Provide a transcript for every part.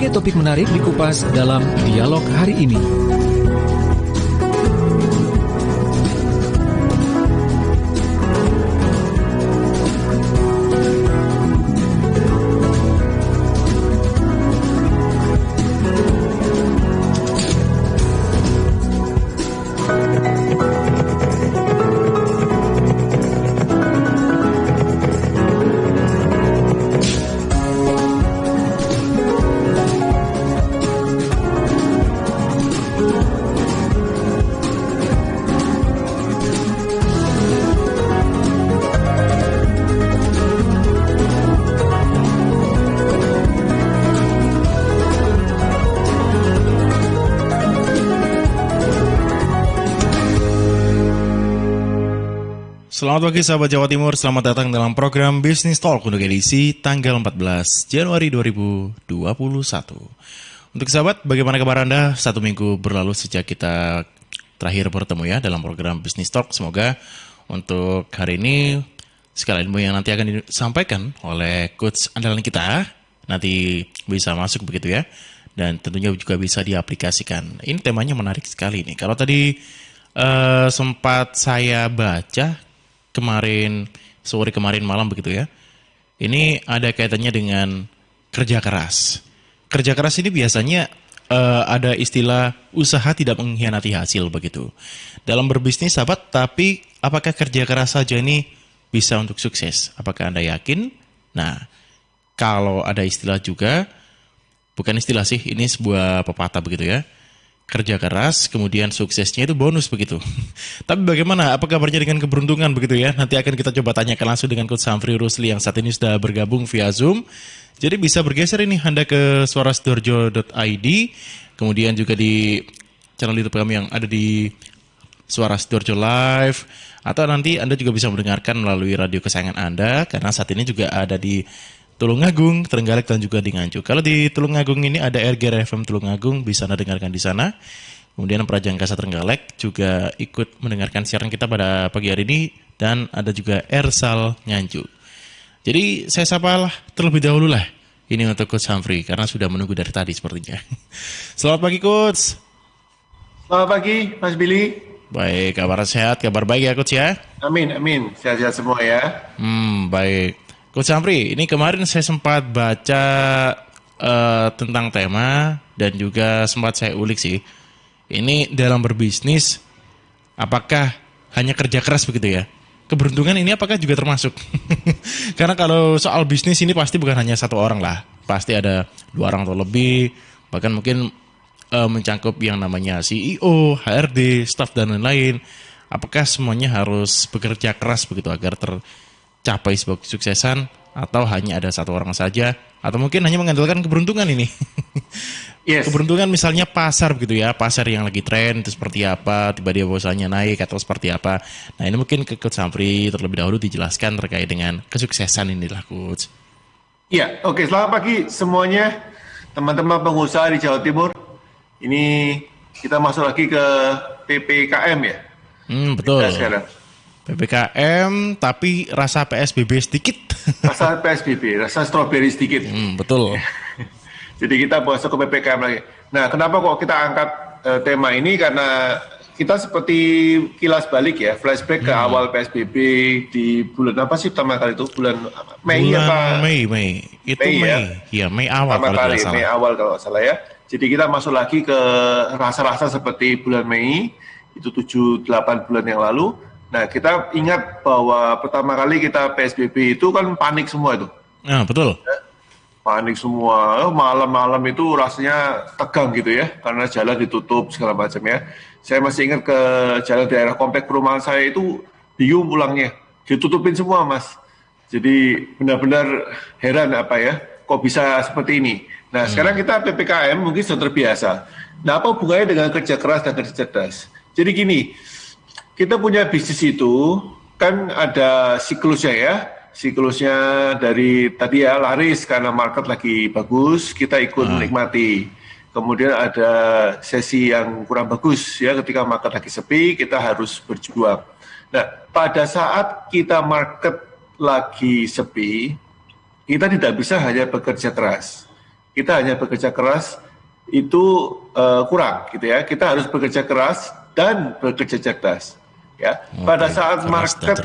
Berbagai topik menarik dikupas dalam dialog hari ini. Selamat pagi sahabat Jawa Timur, selamat datang dalam program Business Talk untuk edisi tanggal 14 Januari 2021. Untuk sahabat, bagaimana kabar Anda? 1 minggu berlalu sejak kita terakhir bertemu ya dalam program Business Talk. Semoga untuk hari ini segala ilmu yang nanti akan disampaikan oleh coach andalan kita nanti bisa masuk begitu ya. Dan tentunya juga bisa diaplikasikan. Ini temanya menarik sekali nih. Kalau tadi sempat saya baca sore kemarin malam begitu ya. Ini ada kaitannya dengan kerja keras. Kerja keras ini biasanya ada istilah usaha tidak mengkhianati hasil begitu. Dalam berbisnis sahabat, tapi apakah kerja keras saja ini bisa untuk sukses? Apakah Anda yakin? Nah, kalau ada istilah juga, bukan istilah sih, ini sebuah pepatah begitu ya. Kerja keras, kemudian suksesnya itu bonus begitu. Tapi bagaimana? Apa kabarnya dengan keberuntungan begitu ya? Nanti akan kita coba tanyakan langsung dengan Coach Samfri Rusli yang saat ini sudah bergabung via Zoom. Jadi bisa bergeser ini Anda ke suarasidoarjo.id, kemudian juga di channel YouTube kami yang ada di Suara Sidoarjo Live, atau nanti Anda juga bisa mendengarkan melalui radio kesayangan Anda, karena saat ini juga ada di Tulungagung, Trenggalek, dan juga di Nganjuk. Kalau di Tulungagung ini ada RGR FM Tulungagung, bisa Anda dengarkan di sana. Kemudian Prajangkasa Trenggalek juga ikut mendengarkan siaran kita pada pagi hari ini, dan ada juga Ersal Nganjuk. Jadi saya sapalah terlebih dahulu lah ini untuk Coach Samfri, karena sudah menunggu dari tadi sepertinya. Selamat pagi Coach. Selamat pagi Mas Billy. Baik, kabar sehat, kabar baik ya Coach ya. Amin, sehat-sehat semua ya. Baik. Coach Samfri, ini kemarin saya sempat baca tentang tema dan juga sempat saya ulik sih. Ini dalam berbisnis, apakah hanya kerja keras begitu ya? Keberuntungan ini apakah juga termasuk? Karena kalau soal bisnis ini pasti bukan hanya satu orang lah. Pasti ada 2 orang atau lebih, bahkan mungkin mencangkup yang namanya CEO, HRD, staff dan lain-lain. Apakah semuanya harus bekerja keras begitu agar tercapai sebuah kesuksesan, atau hanya ada satu orang saja, atau mungkin hanya mengandalkan keberuntungan ini? Yes. Keberuntungan misalnya pasar begitu ya, pasar yang lagi tren itu seperti apa, tiba-tiba bosanya naik atau seperti apa. Nah ini mungkin ke Coach Samfri terlebih dahulu dijelaskan terkait dengan kesuksesan inilah Coach. Iya, oke, selamat pagi semuanya teman-teman pengusaha di Jawa Timur. Ini kita masuk lagi ke PPKM ya. Betul. Sekarang PPKM tapi rasa PSBB sedikit. Rasa PSBB, rasa strawberry sedikit. Betul. Jadi kita masuk ke PPKM lagi. Nah, kenapa kok kita angkat tema ini? Karena kita seperti kilas balik ya, flashback ke awal PSBB di bulan apa sih pertama kali itu? Bulan Mei apa? Mei. Itu Mei. Ya, Mei awal kalau tidak salah. Mei awal kalau salah ya. Jadi kita masuk lagi ke rasa-rasa seperti bulan Mei, itu 7-8 bulan yang lalu. Nah, kita ingat bahwa pertama kali kita PSBB itu kan panik semua itu. Nah, betul. Panik semua, malam-malam itu rasanya tegang gitu ya, karena jalan ditutup segala macam ya. Saya masih ingat ke jalan daerah komplek perumahan saya itu bingung pulangnya, ditutupin semua Mas. Jadi benar-benar heran apa ya, kok bisa seperti ini. Nah sekarang kita PPKM mungkin sudah terbiasa. Nah apa hubungannya dengan kerja keras dan kerja cerdas? Jadi gini, kita punya bisnis itu kan ada siklusnya ya. Siklusnya dari tadi ya laris karena market lagi bagus, kita ikut menikmati. Kemudian ada sesi yang kurang bagus ya, ketika market lagi sepi, kita harus berjuang. Nah, pada saat kita market lagi sepi, kita tidak bisa hanya bekerja keras. kita hanya bekerja keras itu kurang gitu ya. Kita harus bekerja keras dan bekerja cerdas. Ya, pada saat market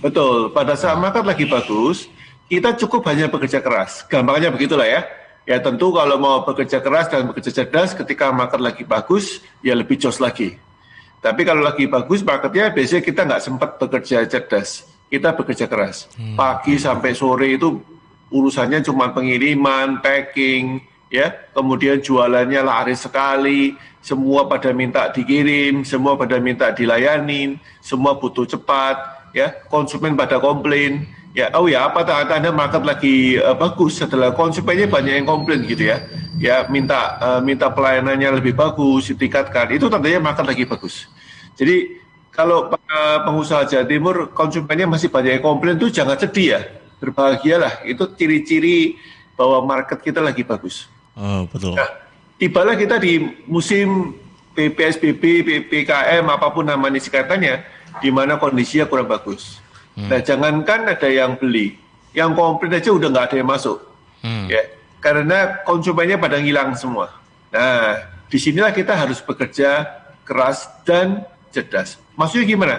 betul, pada saat market lagi bagus, kita cukup hanya bekerja keras. Gampangnya begitulah ya. Ya tentu kalau mau bekerja keras dan bekerja cerdas ketika market lagi bagus, ya lebih jos lagi. Tapi kalau lagi bagus marketnya, biasanya kita nggak sempat bekerja cerdas. Kita bekerja keras. Pagi sampai sore itu urusannya cuma pengiriman, packing, ya. Kemudian jualannya laris sekali. Semua pada minta dikirim, semua pada minta dilayanin, semua butuh cepat, ya. Konsumen pada komplain. Ya, oh ya, apa tanda market lagi bagus setelah konsumennya banyak yang komplain gitu ya. Ya, minta pelayanannya lebih bagus, ditingkatkan. Itu tandanya market lagi bagus. Jadi kalau para pengusaha Jawa Timur konsumennya masih banyak yang komplain itu jangan sedih ya. Berbahagialah. Itu ciri-ciri bahwa market kita lagi bagus. Oh, betul. Nah, tibalah kita di musim PSBB, PPKM, apapun namanya singkatannya, di mana kondisinya kurang bagus. Nah, jangankan ada yang beli, yang komplain aja udah nggak ada yang masuk, ya, karena konsumennya pada ngilang semua. Nah, disinilah kita harus bekerja keras dan cerdas. Maksudnya gimana?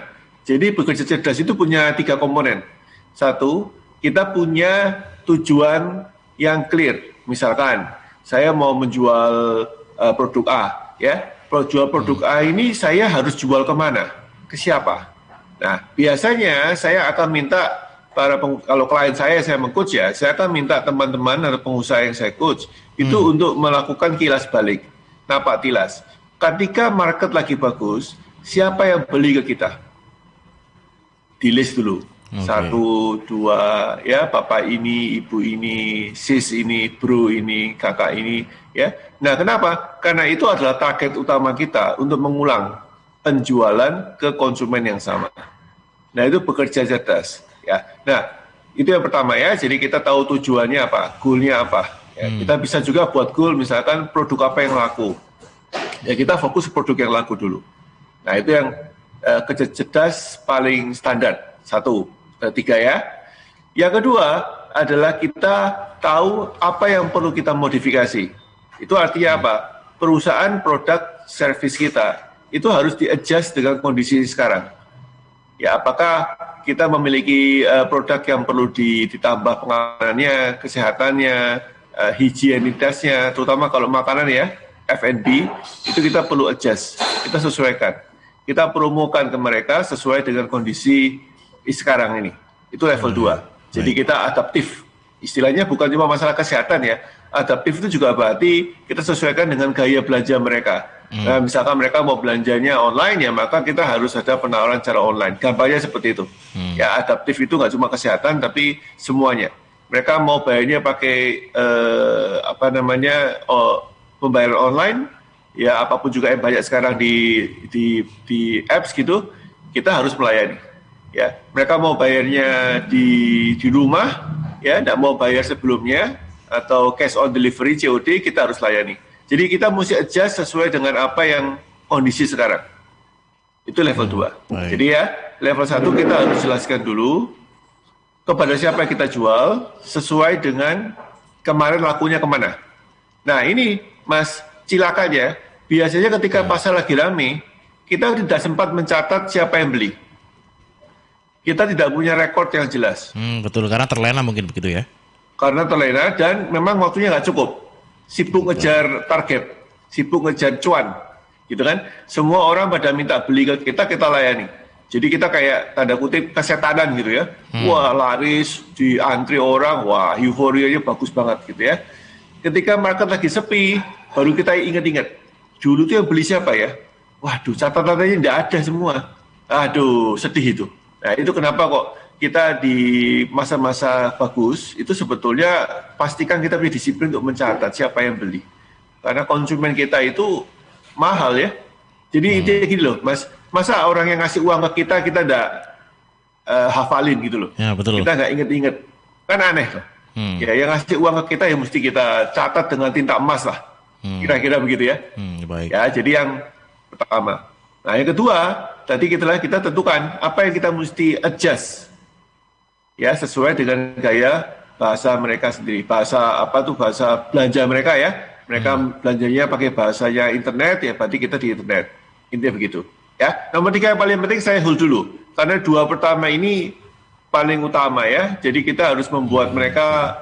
Jadi bekerja cerdas itu punya 3 komponen. Satu, kita punya tujuan yang clear. Misalkan, saya mau menjual produk A, ya. Jual produk A ini saya harus jual kemana? Ke siapa? Nah, biasanya saya akan minta kalau klien saya meng-coach ya, saya akan minta teman-teman atau pengusaha yang saya coach itu untuk melakukan kilas balik. Nah, Pak Tilas, ketika market lagi bagus, siapa yang beli ke kita? Di list dulu. Okay. 1, 2, ya, bapak ini, ibu ini, sis ini, bro ini, kakak ini, ya. Nah, kenapa? Karena itu adalah target utama kita untuk mengulang penjualan ke konsumen yang sama. Nah, itu bekerja cerdas, ya. Nah, itu yang pertama ya. Jadi kita tahu tujuannya apa, goal-nya apa. Ya, kita bisa juga buat goal, misalkan produk apa yang laku. Ya, kita fokus produk yang laku dulu. Nah, itu yang kerja cerdas paling standar. 1, 3 ya. Yang kedua adalah kita tahu apa yang perlu kita modifikasi. Itu artinya apa? Perusahaan, produk, service kita itu harus di-adjust dengan kondisi sekarang. Ya, apakah kita memiliki produk yang perlu ditambah pengamanannya, kesehatannya, higienitasnya, terutama kalau makanan ya, F&B, itu kita perlu adjust, kita sesuaikan. Kita promokan ke mereka sesuai dengan kondisi sekarang ini. Itu level 2. Jadi kita adaptif. Istilahnya bukan cuma masalah kesehatan ya. Adaptif itu juga berarti kita sesuaikan dengan gaya belanja mereka. Nah, misalkan mereka mau belanjanya online ya, maka kita harus ada penawaran secara online. Gampangnya seperti itu. Ya, adaptif itu nggak cuma kesehatan, tapi semuanya. Mereka mau bayarnya pakai pembayaran online, ya apapun juga yang banyak sekarang di apps gitu, kita harus melayani. Ya, mereka mau bayarnya di rumah, ya, nggak mau bayar sebelumnya, atau cash on delivery COD, kita harus layani. Jadi kita mesti adjust sesuai dengan apa yang kondisi sekarang. Itu level 2. Jadi ya, level 1 kita harus jelaskan dulu kepada siapa kita jual, sesuai dengan kemarin lakunya kemana. Nah ini, Mas, cilakanya, biasanya ketika pasar lagi rame, kita tidak sempat mencatat siapa yang beli. Kita tidak punya rekor yang jelas. Betul, karena terlena mungkin begitu ya. Karena terlena dan memang waktunya nggak cukup. Sibuk ngejar target, sibuk ngejar cuan, gitu kan? Semua orang pada minta beli ke kita layani. Jadi kita kayak tanda kutip kesetanan gitu ya. Wah laris, diantri orang, wah euforianya bagus banget gitu ya. Ketika market lagi sepi, baru kita ingat-ingat. Dulu tuh yang beli siapa ya? Waduh, catatannya nggak ada semua. Aduh, sedih itu. Nah itu kenapa kok kita di masa-masa bagus itu sebetulnya pastikan kita punya disiplin untuk mencatat siapa yang beli. Karena konsumen kita itu mahal ya. Jadi intinya gini loh, Mas. Masa orang yang ngasih uang ke kita enggak hafalin gitu loh. Ya, betul. Kita enggak inget-inget. Kan aneh tuh. Ya, yang ngasih uang ke kita ya mesti kita catat dengan tinta emas lah. Kira-kira begitu ya. Baik. Ya, jadi yang pertama. Nah, yang kedua, tadi kita tentukan apa yang kita mesti adjust. Ya, sesuai dengan gaya bahasa mereka sendiri, bahasa belanja mereka ya. Mereka belanjanya pakai bahasanya internet, ya berarti kita di internet. Intinya begitu. Ya, nomor 3 yang paling penting saya hold dulu. Karena 2 pertama ini paling utama ya. Jadi kita harus membuat mereka,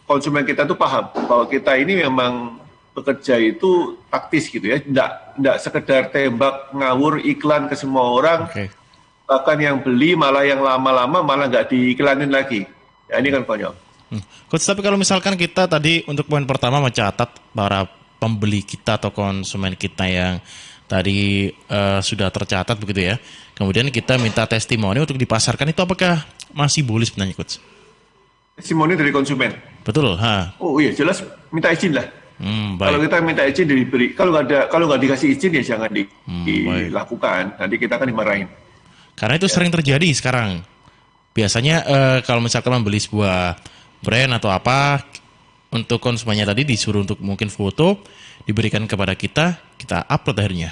konsumen kita tuh paham bahwa kita ini memang bekerja itu taktis gitu ya. Nggak sekedar tembak ngawur iklan ke semua orang. Oke. Bahkan yang beli malah yang lama-lama malah nggak diiklanin lagi. Ya ini kan konyol. Coach, tapi kalau misalkan kita tadi untuk poin pertama mencatat para pembeli kita atau konsumen kita yang tadi sudah tercatat begitu ya. Kemudian kita minta testimoni untuk dipasarkan, itu apakah masih boleh sebenarnya, Coach? Testimoni dari konsumen. Betul, ha. Oh iya, jelas minta izin lah. Kalau Baik. kita minta izin diberi, kalau nggak dikasih izin ya jangan dilakukan. Nanti kita akan dimarahin. Karena itu sering terjadi sekarang. Biasanya kalau misalkan membeli sebuah brand atau apa, untuk konsumennya tadi disuruh untuk mungkin foto, diberikan kepada kita upload akhirnya.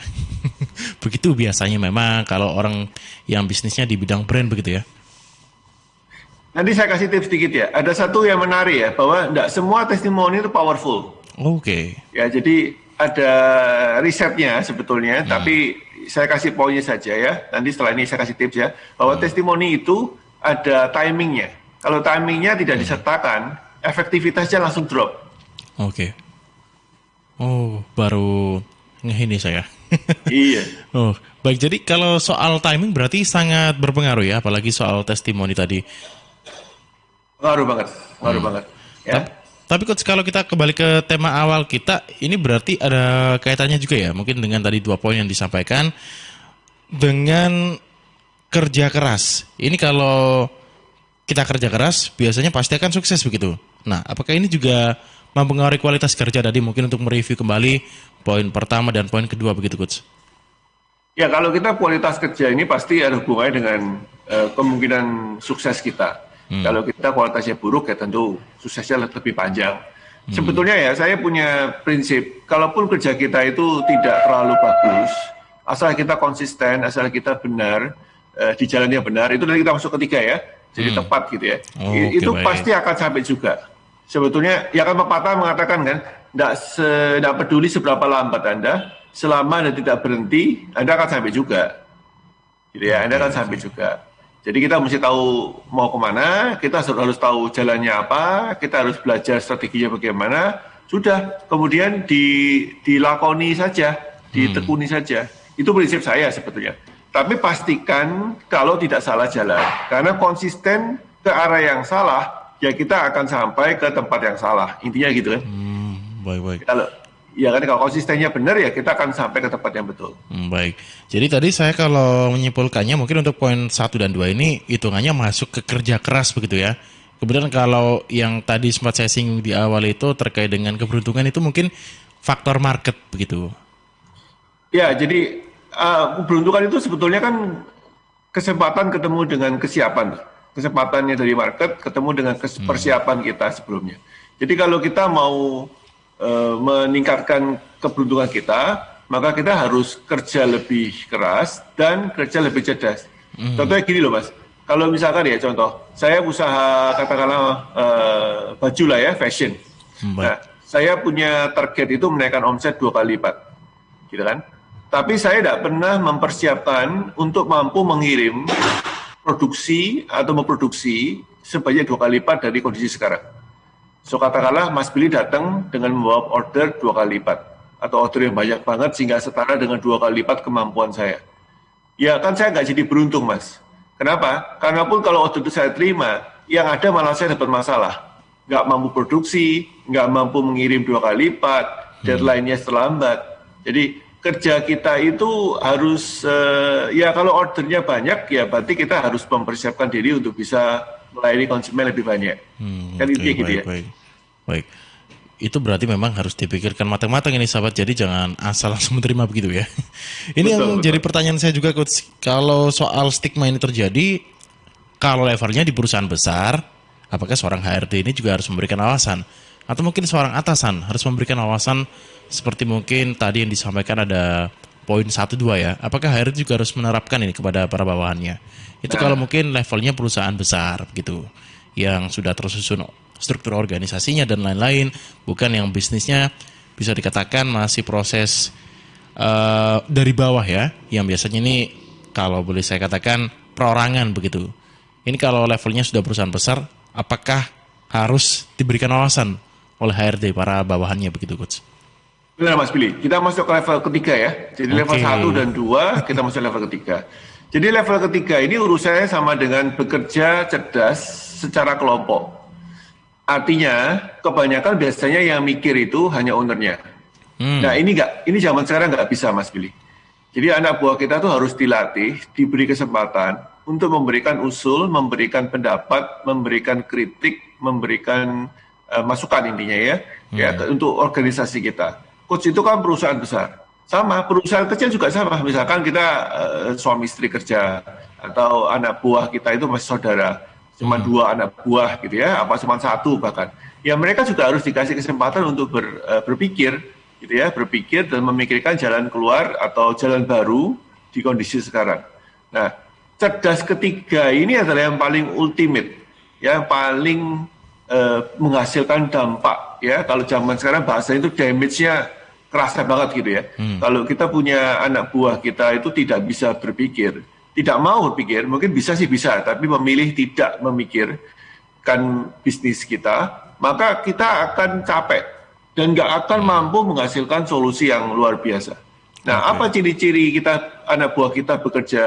Begitu biasanya memang kalau orang yang bisnisnya di bidang brand begitu ya. Nanti saya kasih tips sedikit ya. Ada satu yang menarik ya, bahwa tidak semua testimoni itu powerful. Oke. Ya, jadi ada risetnya sebetulnya, tapi saya kasih poinnya saja ya. Nanti setelah ini saya kasih tips ya, bahwa testimoni itu ada timingnya. Kalau timingnya tidak disertakan, efektivitasnya langsung drop. Oke. Oh, baru ngehini saya. Iya. Oh, baik. Jadi kalau soal timing berarti sangat berpengaruh ya, apalagi soal testimoni tadi. Ngaruh banget. Ya. Tapi Coach, kalau kita kembali ke tema awal kita, ini berarti ada kaitannya juga ya, mungkin dengan tadi 2 poin yang disampaikan, dengan kerja keras. Ini kalau kita kerja keras, biasanya pasti akan sukses begitu. Nah, apakah ini juga mempengaruhi kualitas kerja tadi, mungkin untuk mereview kembali poin pertama dan poin kedua begitu, Coach? Ya, kalau kita kualitas kerja ini pasti ada hubungannya dengan kemungkinan sukses kita. Kalau kita kualitasnya buruk ya tentu suksesnya lebih panjang. Sebetulnya ya saya punya prinsip, kalaupun kerja kita itu tidak terlalu bagus, asal kita konsisten, asal kita benar, di jalan yang benar, itu nanti kita masuk ketiga ya, jadi tepat gitu ya. Itu baik. pasti akan sampai juga. Sebetulnya ya kan pepatah mengatakan kan, tidak peduli seberapa lambat Anda, selama Anda tidak berhenti, Anda akan sampai juga. Gitu ya, Anda akan sampai juga. Jadi kita mesti tahu mau kemana, kita harus tahu jalannya apa, kita harus belajar strateginya bagaimana, sudah, kemudian dilakoni saja, ditekuni saja. Itu prinsip saya sebetulnya. Tapi pastikan kalau tidak salah jalan, karena konsisten ke arah yang salah, ya kita akan sampai ke tempat yang salah. Intinya gitu kan. Baik-baik. Kalau konsistennya benar ya kita akan sampai ke tempat yang betul. Baik. Jadi tadi saya kalau menyimpulkannya mungkin untuk poin 1 dan 2 ini hitungannya masuk ke kerja keras begitu ya. Kemudian kalau yang tadi sempat saya singgung di awal itu terkait dengan keberuntungan itu mungkin faktor market begitu. Ya, jadi keberuntungan itu sebetulnya kan kesempatan ketemu dengan kesiapan. Kesempatannya dari market ketemu dengan persiapan kita sebelumnya. Jadi kalau kita mau meningkatkan keberuntungan kita, maka kita harus kerja lebih keras dan kerja lebih cerdas. Contohnya gini loh Mas, kalau misalkan ya contoh, saya usaha katakanlah baju lah ya, fashion. Nah, saya punya target itu menaikkan omset 2 kali lipat, gitu kan? Tapi saya tidak pernah mempersiapkan untuk mampu mengirim produksi atau memproduksi sebanyak 2 kali lipat dari kondisi sekarang. So katakanlah Mas Billy datang dengan membawa order 2 kali lipat atau order yang banyak banget sehingga setara dengan 2 kali lipat kemampuan saya. Ya kan saya nggak jadi beruntung Mas. Kenapa? Karena pun kalau order itu saya terima, yang ada malah saya dapat masalah. Nggak mampu produksi, nggak mampu mengirim 2 kali lipat, deadline-nya terlambat. Jadi kerja kita itu harus, ya kalau ordernya banyak ya berarti kita harus mempersiapkan diri untuk bisa melayani konsumen lebih banyak. Kan intinya gitu ya. Baik. Itu berarti memang harus dipikirkan matang-matang ini sahabat. Jadi jangan asal langsung menerima begitu ya. Ini betul. Jadi pertanyaan saya juga Coach. Kalau soal stigma ini terjadi, kalau levelnya di perusahaan besar, apakah seorang HRD ini juga harus memberikan awasan? Atau mungkin seorang atasan harus memberikan awasan seperti mungkin tadi yang disampaikan ada poin 1-2 ya. Apakah HRD juga harus menerapkan ini kepada para bawahannya? Itu kalau mungkin levelnya perusahaan besar gitu. yang sudah tersusun struktur organisasinya dan lain-lain, bukan yang bisnisnya bisa dikatakan masih proses dari bawah ya, yang biasanya ini kalau boleh saya katakan perorangan begitu. Ini kalau levelnya sudah perusahaan besar, apakah harus diberikan wawasan oleh HRD para bawahannya begitu, Coach? Benar Mas Billy, kita masuk ke level ketiga ya. Jadi level 1 dan 2 kita masuk level ketiga. Jadi level ketiga ini urusannya sama dengan bekerja cerdas secara kelompok. Artinya kebanyakan biasanya yang mikir itu hanya ownernya. Nah ini zaman sekarang nggak bisa Mas Billy. Jadi anak buah kita tuh harus dilatih, diberi kesempatan untuk memberikan usul, memberikan pendapat, memberikan kritik, memberikan masukan intinya ya untuk organisasi kita. Coach itu kan perusahaan besar. Sama, perusahaan kecil juga sama. Misalkan kita suami istri kerja atau anak buah kita itu masih saudara, cuma 2 anak buah gitu ya, apa cuma 1 bahkan. Ya mereka juga harus dikasih kesempatan untuk berpikir gitu ya, berpikir dan memikirkan jalan keluar atau jalan baru di kondisi sekarang. Nah, cerdas ketiga ini adalah yang paling ultimate, yang paling menghasilkan dampak ya. Kalau zaman sekarang bahasanya itu damage-nya kerasa banget gitu ya. Kalau kita punya anak buah kita itu tidak bisa berpikir, tidak mau berpikir, mungkin bisa sih bisa, tapi memilih tidak memikirkan bisnis kita, maka kita akan capek dan nggak akan mampu menghasilkan solusi yang luar biasa. Nah, apa ciri-ciri kita anak buah kita bekerja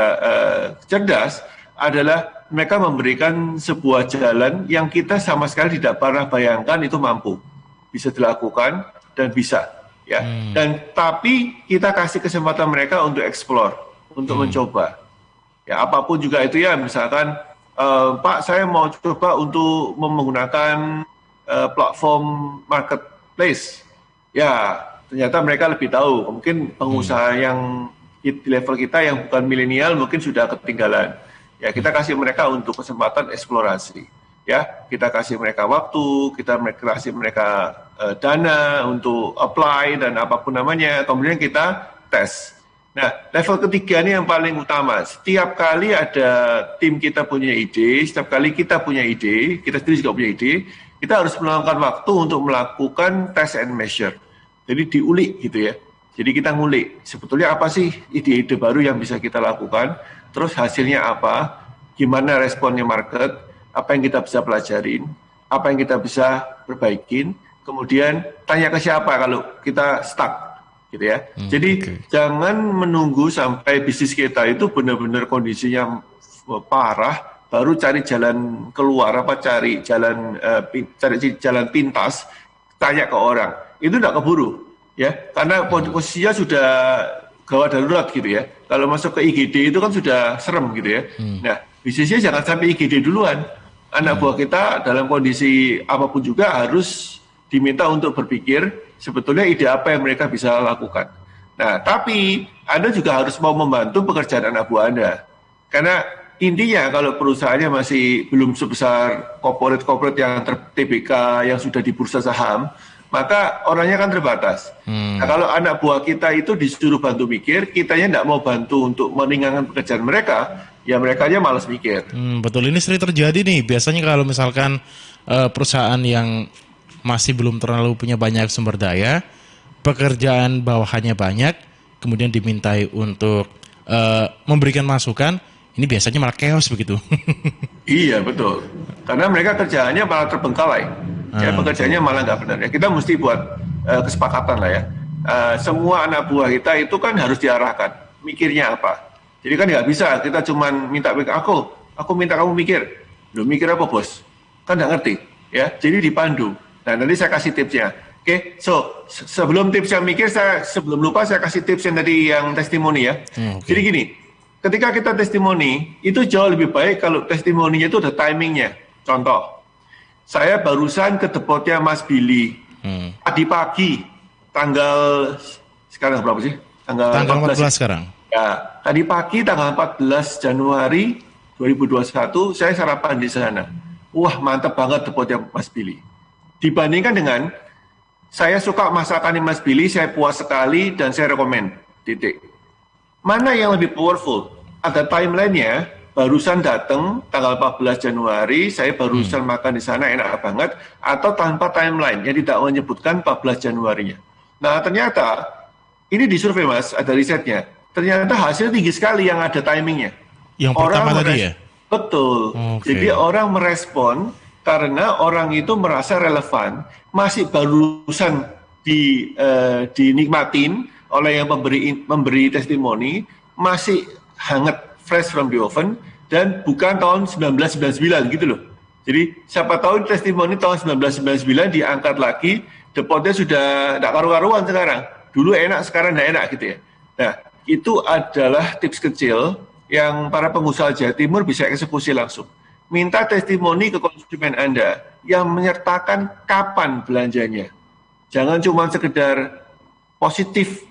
cerdas adalah mereka memberikan sebuah jalan yang kita sama sekali tidak pernah bayangkan itu mampu, bisa dilakukan dan bisa. Ya, dan tapi kita kasih kesempatan mereka untuk explore, untuk mencoba. Ya, apapun juga itu ya, misalkan Pak, saya mau coba untuk menggunakan platform marketplace. Ya, ternyata mereka lebih tahu. Mungkin pengusaha yang di level kita yang bukan milenial mungkin sudah ketinggalan. Ya, kita kasih mereka untuk kesempatan eksplorasi. Ya, kita kasih mereka waktu, kita kasih mereka dana untuk apply dan apapun namanya, kemudian kita tes. Nah, level ketiga ini yang paling utama. Setiap kali ada tim kita punya ide, setiap kali kita punya ide, kita sendiri juga punya ide, kita harus meluangkan waktu untuk melakukan test and measure. Jadi diulik gitu ya. Jadi kita ngulik, sebetulnya apa sih ide-ide baru yang bisa kita lakukan, terus hasilnya apa, gimana responnya market, apa yang kita bisa pelajarin, apa yang kita bisa perbaikin, kemudian tanya ke siapa kalau kita stuck, gitu ya. Jadi jangan menunggu sampai bisnis kita itu benar-benar kondisinya parah, baru cari jalan keluar, cari jalan pintas, tanya ke orang. Itu tidak keburu, ya, karena posisinya sudah gawat darurat gitu ya. Kalau masuk ke IGD itu kan sudah serem gitu ya. Nah, bisnisnya jangan sampai IGD duluan. Anak buah kita dalam kondisi apapun juga harus diminta untuk berpikir sebetulnya ide apa yang mereka bisa lakukan. Nah, tapi Anda juga harus mau membantu pekerjaan anak buah Anda. Karena intinya kalau perusahaannya masih belum sebesar corporate yang TBK yang sudah di bursa saham, maka orangnya kan terbatas. Nah, kalau anak buah kita itu disuruh bantu mikir, kitanya tidak mau bantu untuk meringankan pekerjaan mereka, ya mereka aja malas mikir. Betul, ini sering terjadi nih. Biasanya kalau misalkan perusahaan yang masih belum terlalu punya banyak sumber daya, pekerjaan bawahannya banyak, kemudian dimintai untuk memberikan masukan, ini biasanya malah chaos begitu. Iya, betul. Karena mereka kerjaannya malah terbengkalai. Ya, pekerjaannya malah nggak benar. Ya, kita mesti buat kesepakatan lah ya. Semua anak buah kita itu kan harus diarahkan. Mikirnya apa? Jadi kan nggak bisa kita cuma minta aku minta kamu mikir. Lu mikir apa bos? Kan nggak ngerti. Ya, jadi dipandu. Nah, nanti saya kasih tipsnya. Oke, so sebelum tips yang mikir, sebelum lupa saya kasih tips yang tadi yang testimoni ya. Jadi gini, ketika kita testimoni, itu jauh lebih baik kalau testimoninya itu ada timingnya. Contoh, saya barusan ke depotnya Mas Billy. Tadi pagi, sekarang berapa sih? Tanggal 14 sekarang. Ya, tadi pagi tanggal 14 Januari 2021, saya sarapan di sana. Wah, mantap banget depotnya Mas Billy. Dibandingkan dengan, saya suka masakannya Mas Billy, saya puas sekali, dan saya rekomen. Titik. Mana yang lebih powerful? Ada timeline-nya, barusan datang tanggal 14 Januari, saya barusan makan di sana enak banget, atau tanpa timeline yang tidak menyebutkan 14 Januarinya. Nah ternyata ini disurvei Mas, ada risetnya. Ternyata hasilnya tinggi sekali yang ada timingnya. Yang pertama tadi ya? Betul. Okay. Jadi orang merespon karena orang itu merasa relevan, masih barusan dinikmatin oleh yang memberi testimoni, masih hangat, fresh from the oven, dan bukan tahun 1999 gitu loh. Jadi siapa tahu testimoni tahun 1999 diangkat lagi, depotnya sudah tidak karu-karuan sekarang. Dulu enak, sekarang tidak enak gitu ya. Nah, itu adalah tips kecil yang para pengusaha Jawa Timur bisa eksekusi langsung. Minta testimoni ke konsumen Anda yang menyertakan kapan belanjanya. Jangan cuma sekedar positif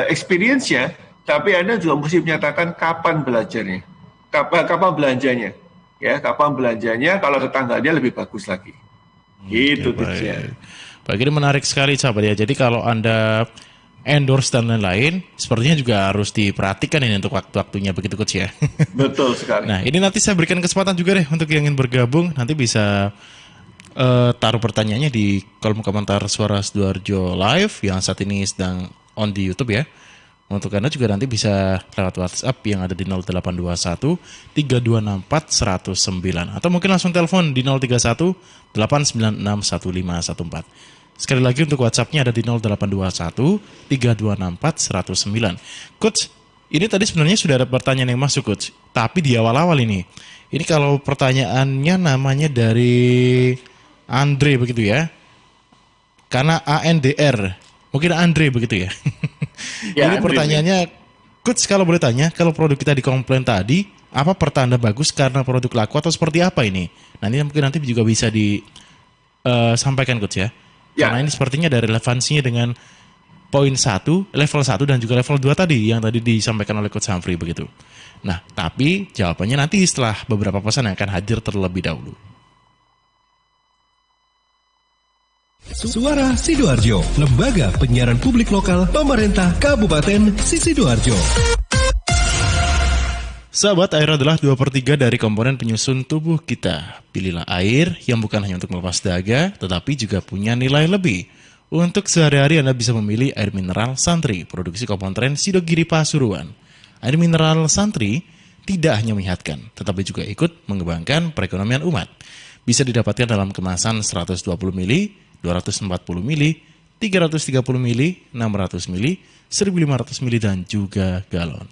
experience-nya, tapi Anda juga mesti menyatakan kapan belajarnya. Kapan belanjanya. Ya, kapan belanjanya, kalau ada tanggalnya lebih bagus lagi. Gitu tipsnya. Baik, ini menarik sekali sahabat ya. Jadi kalau Anda endorse dan lain-lain, sepertinya juga harus diperhatikan ini untuk waktu-waktunya begitu Coach ya. Betul sekali. Nah, ini nanti saya berikan kesempatan juga deh untuk yang ingin bergabung, nanti bisa taruh pertanyaannya di kolom komentar Suara Sidoarjo Live yang saat ini sedang on di YouTube ya. Untuk Anda juga nanti bisa lewat WhatsApp yang ada di 0821 3264 109 atau mungkin langsung telepon di 031 896 1514. Sekali lagi untuk WhatsApp-nya ada di 0821 3264 109. Coach, ini tadi sebenarnya sudah ada pertanyaan yang masuk Coach, tapi di awal-awal ini kalau pertanyaannya namanya dari Andre begitu ya. Karena ANDR, mungkin Andre begitu ya. Ya, ini pertanyaannya, Coach kalau boleh tanya, kalau produk kita dikomplain tadi, apa pertanda bagus karena produk laku atau seperti apa ini? Nah ini mungkin nanti juga bisa disampaikan Coach ya. Karena ini sepertinya ada relevansinya dengan poin 1, level 1 dan juga level 2 tadi yang tadi disampaikan oleh Coach Humphrey begitu. Nah tapi jawabannya nanti setelah beberapa pesan yang akan hadir terlebih dahulu. Suara Sidoarjo, lembaga penyiaran publik lokal pemerintah Kabupaten Sidoarjo. Sahabat, air adalah 2/3 dari komponen penyusun tubuh kita. Pilihlah air yang bukan hanya untuk melepas dahaga, tetapi juga punya nilai lebih. Untuk sehari-hari Anda bisa memilih air mineral Santri, produksi Kompontren Sidogiri Pasuruan. Air mineral Santri tidak hanya menyehatkan, tetapi juga ikut mengembangkan perekonomian umat. Bisa didapatkan dalam kemasan 120 ml, 240 ml, 330 ml, 600 ml, 1500 ml, dan juga galon.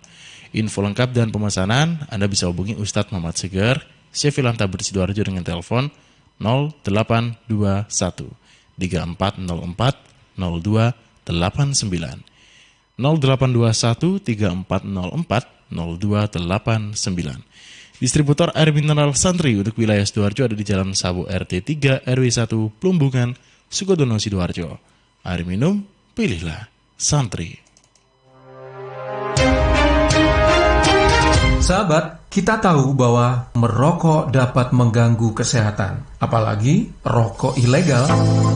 Info lengkap dan pemesanan Anda bisa hubungi Ustadz Muhammad Segar, Chef Lantabur Sidoarjo dengan telepon 0821 3404 0289 0821 3404 0289. Distributor air mineral Santri untuk wilayah Sidoarjo ada di Jalan Sabu RT 3 RW 1 Plumbungan, Sukodono Sidoarjo. Air minum, pilihlah Santri. Sahabat, kita tahu bahwa merokok dapat mengganggu kesehatan, apalagi rokok ilegal.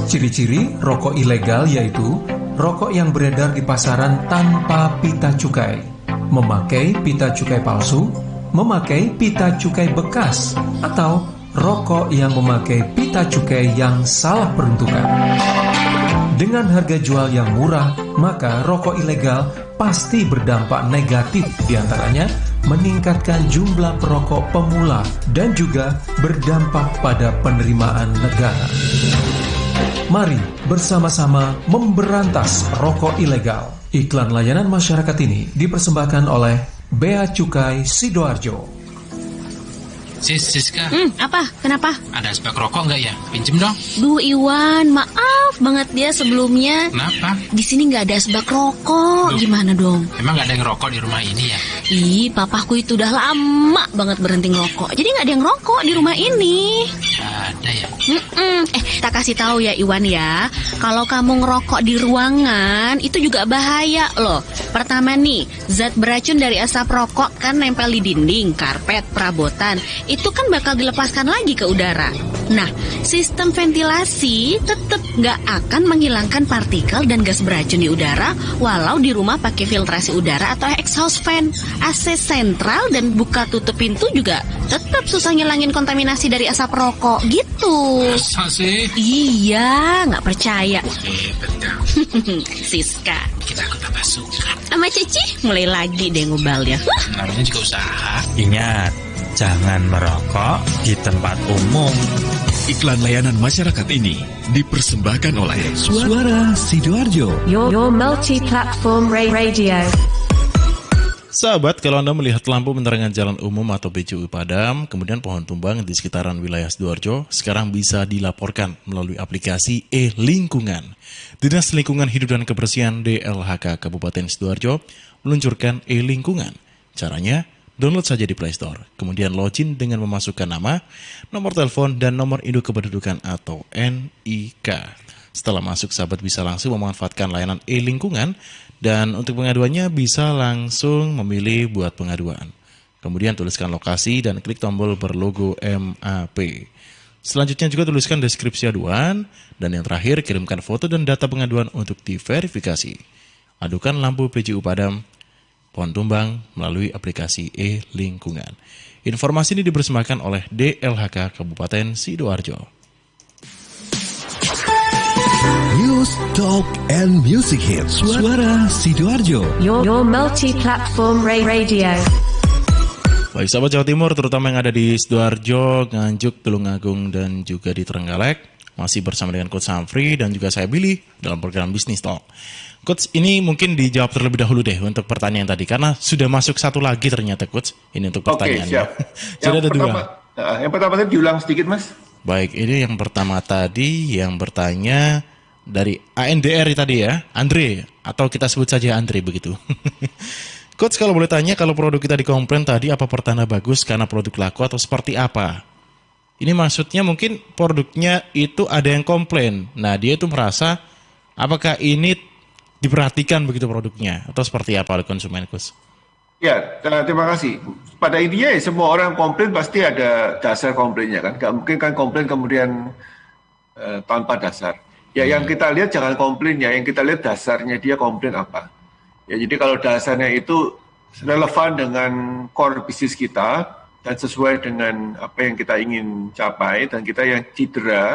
Ciri-ciri rokok ilegal yaitu rokok yang beredar di pasaran tanpa pita cukai, memakai pita cukai palsu, memakai pita cukai bekas, atau rokok yang memakai pita cukai yang salah peruntukan. Dengan harga jual yang murah, maka rokok ilegal pasti berdampak negatif, diantaranya meningkatkan jumlah perokok pemula dan juga berdampak pada penerimaan negara. Mari bersama-sama memberantas rokok ilegal. Iklan layanan masyarakat ini dipersembahkan oleh Bea Cukai Sidoarjo. Siska. Apa? Kenapa? Ada asbak rokok nggak ya? Pinjem dong. Duh Iwan, maaf banget ya sebelumnya. Kenapa? Di sini nggak ada asbak rokok. Gimana dong? Emang nggak ada yang rokok di rumah ini ya? Ih, papaku itu udah lama banget berhenti ngerokok. Jadi nggak ada yang rokok di rumah ini. Ada ya? Tak kasih tahu ya Iwan ya. Kalau kamu ngerokok di ruangan itu juga bahaya loh. Pertama nih, zat beracun dari asap rokok kan nempel di dinding, karpet, perabotan. Itu kan bakal dilepaskan lagi ke udara. Nah, sistem ventilasi tetap nggak akan menghilangkan partikel dan gas beracun di udara walau di rumah pakai filtrasi udara atau exhaust fan. AC sentral dan buka tutup pintu juga tetap susah ngilangin kontaminasi dari asap rokok gitu. Masa sih? Iya, nggak percaya. Betul. Siska. Kita aku tambah suka. Sama Cici mulai lagi deh ngubalnya. Namanya juga usaha. Ingat, jangan merokok di tempat umum. Iklan layanan masyarakat ini dipersembahkan oleh Suara Sidoarjo. Your multi-platform radio. Sahabat, kalau Anda melihat lampu penerangan jalan umum atau BCU padam, kemudian pohon tumbang di sekitaran wilayah Sidoarjo, sekarang bisa dilaporkan melalui aplikasi e-Lingkungan. Dinas Lingkungan Hidup dan Kebersihan DLHK Kabupaten Sidoarjo meluncurkan e-Lingkungan. Caranya, download saja di Play Store, kemudian login dengan memasukkan nama, nomor telepon, dan nomor induk kependudukan atau NIK. Setelah masuk, sahabat bisa langsung memanfaatkan layanan e-Lingkungan, dan untuk pengaduannya bisa langsung memilih buat pengaduan. Kemudian tuliskan lokasi dan klik tombol berlogo MAP. Selanjutnya juga tuliskan deskripsi aduan, dan yang terakhir kirimkan foto dan data pengaduan untuk diverifikasi. Adukan lampu PJU padam, pohon tumbang melalui aplikasi e-Lingkungan. Informasi ini dipersembahkan oleh DLHK Kabupaten Sidoarjo. News, Talk, and Music Hits. Suara Sidoarjo. Your multi-platform radio. Baik sahabat Jawa Timur, terutama yang ada di Sidoarjo, Nganjuk, Tulungagung, dan juga di Trenggalek, masih bersama dengan Coach Humphrey dan juga saya Billy dalam program Business Talk. Coach, ini mungkin dijawab terlebih dahulu deh untuk pertanyaan tadi, karena sudah masuk satu lagi ternyata Coach, ini untuk pertanyaannya. Oke, siap. Sudah ada dua. Yang pertama tadi diulang sedikit Mas. Baik, ini yang pertama tadi yang bertanya dari ANDR tadi ya, Andre, atau kita sebut saja Andre begitu. Coach, kalau boleh tanya, kalau produk kita dikomplain tadi, apa pertanda bagus karena produk laku atau seperti apa? Ini maksudnya mungkin produknya itu ada yang komplain. Nah, dia itu merasa apakah ini diperhatikan begitu produknya atau seperti apa oleh konsumen, Coach? Ya, terima kasih. Pada intinya ya, semua orang komplain pasti ada dasar komplainnya kan. Gak mungkin kan komplain kemudian tanpa dasar. Ya, yang kita lihat jangan komplain ya, yang kita lihat dasarnya dia komplain apa. Ya, jadi kalau dasarnya itu relevan dengan core bisnis kita dan sesuai dengan apa yang kita ingin capai dan kita yang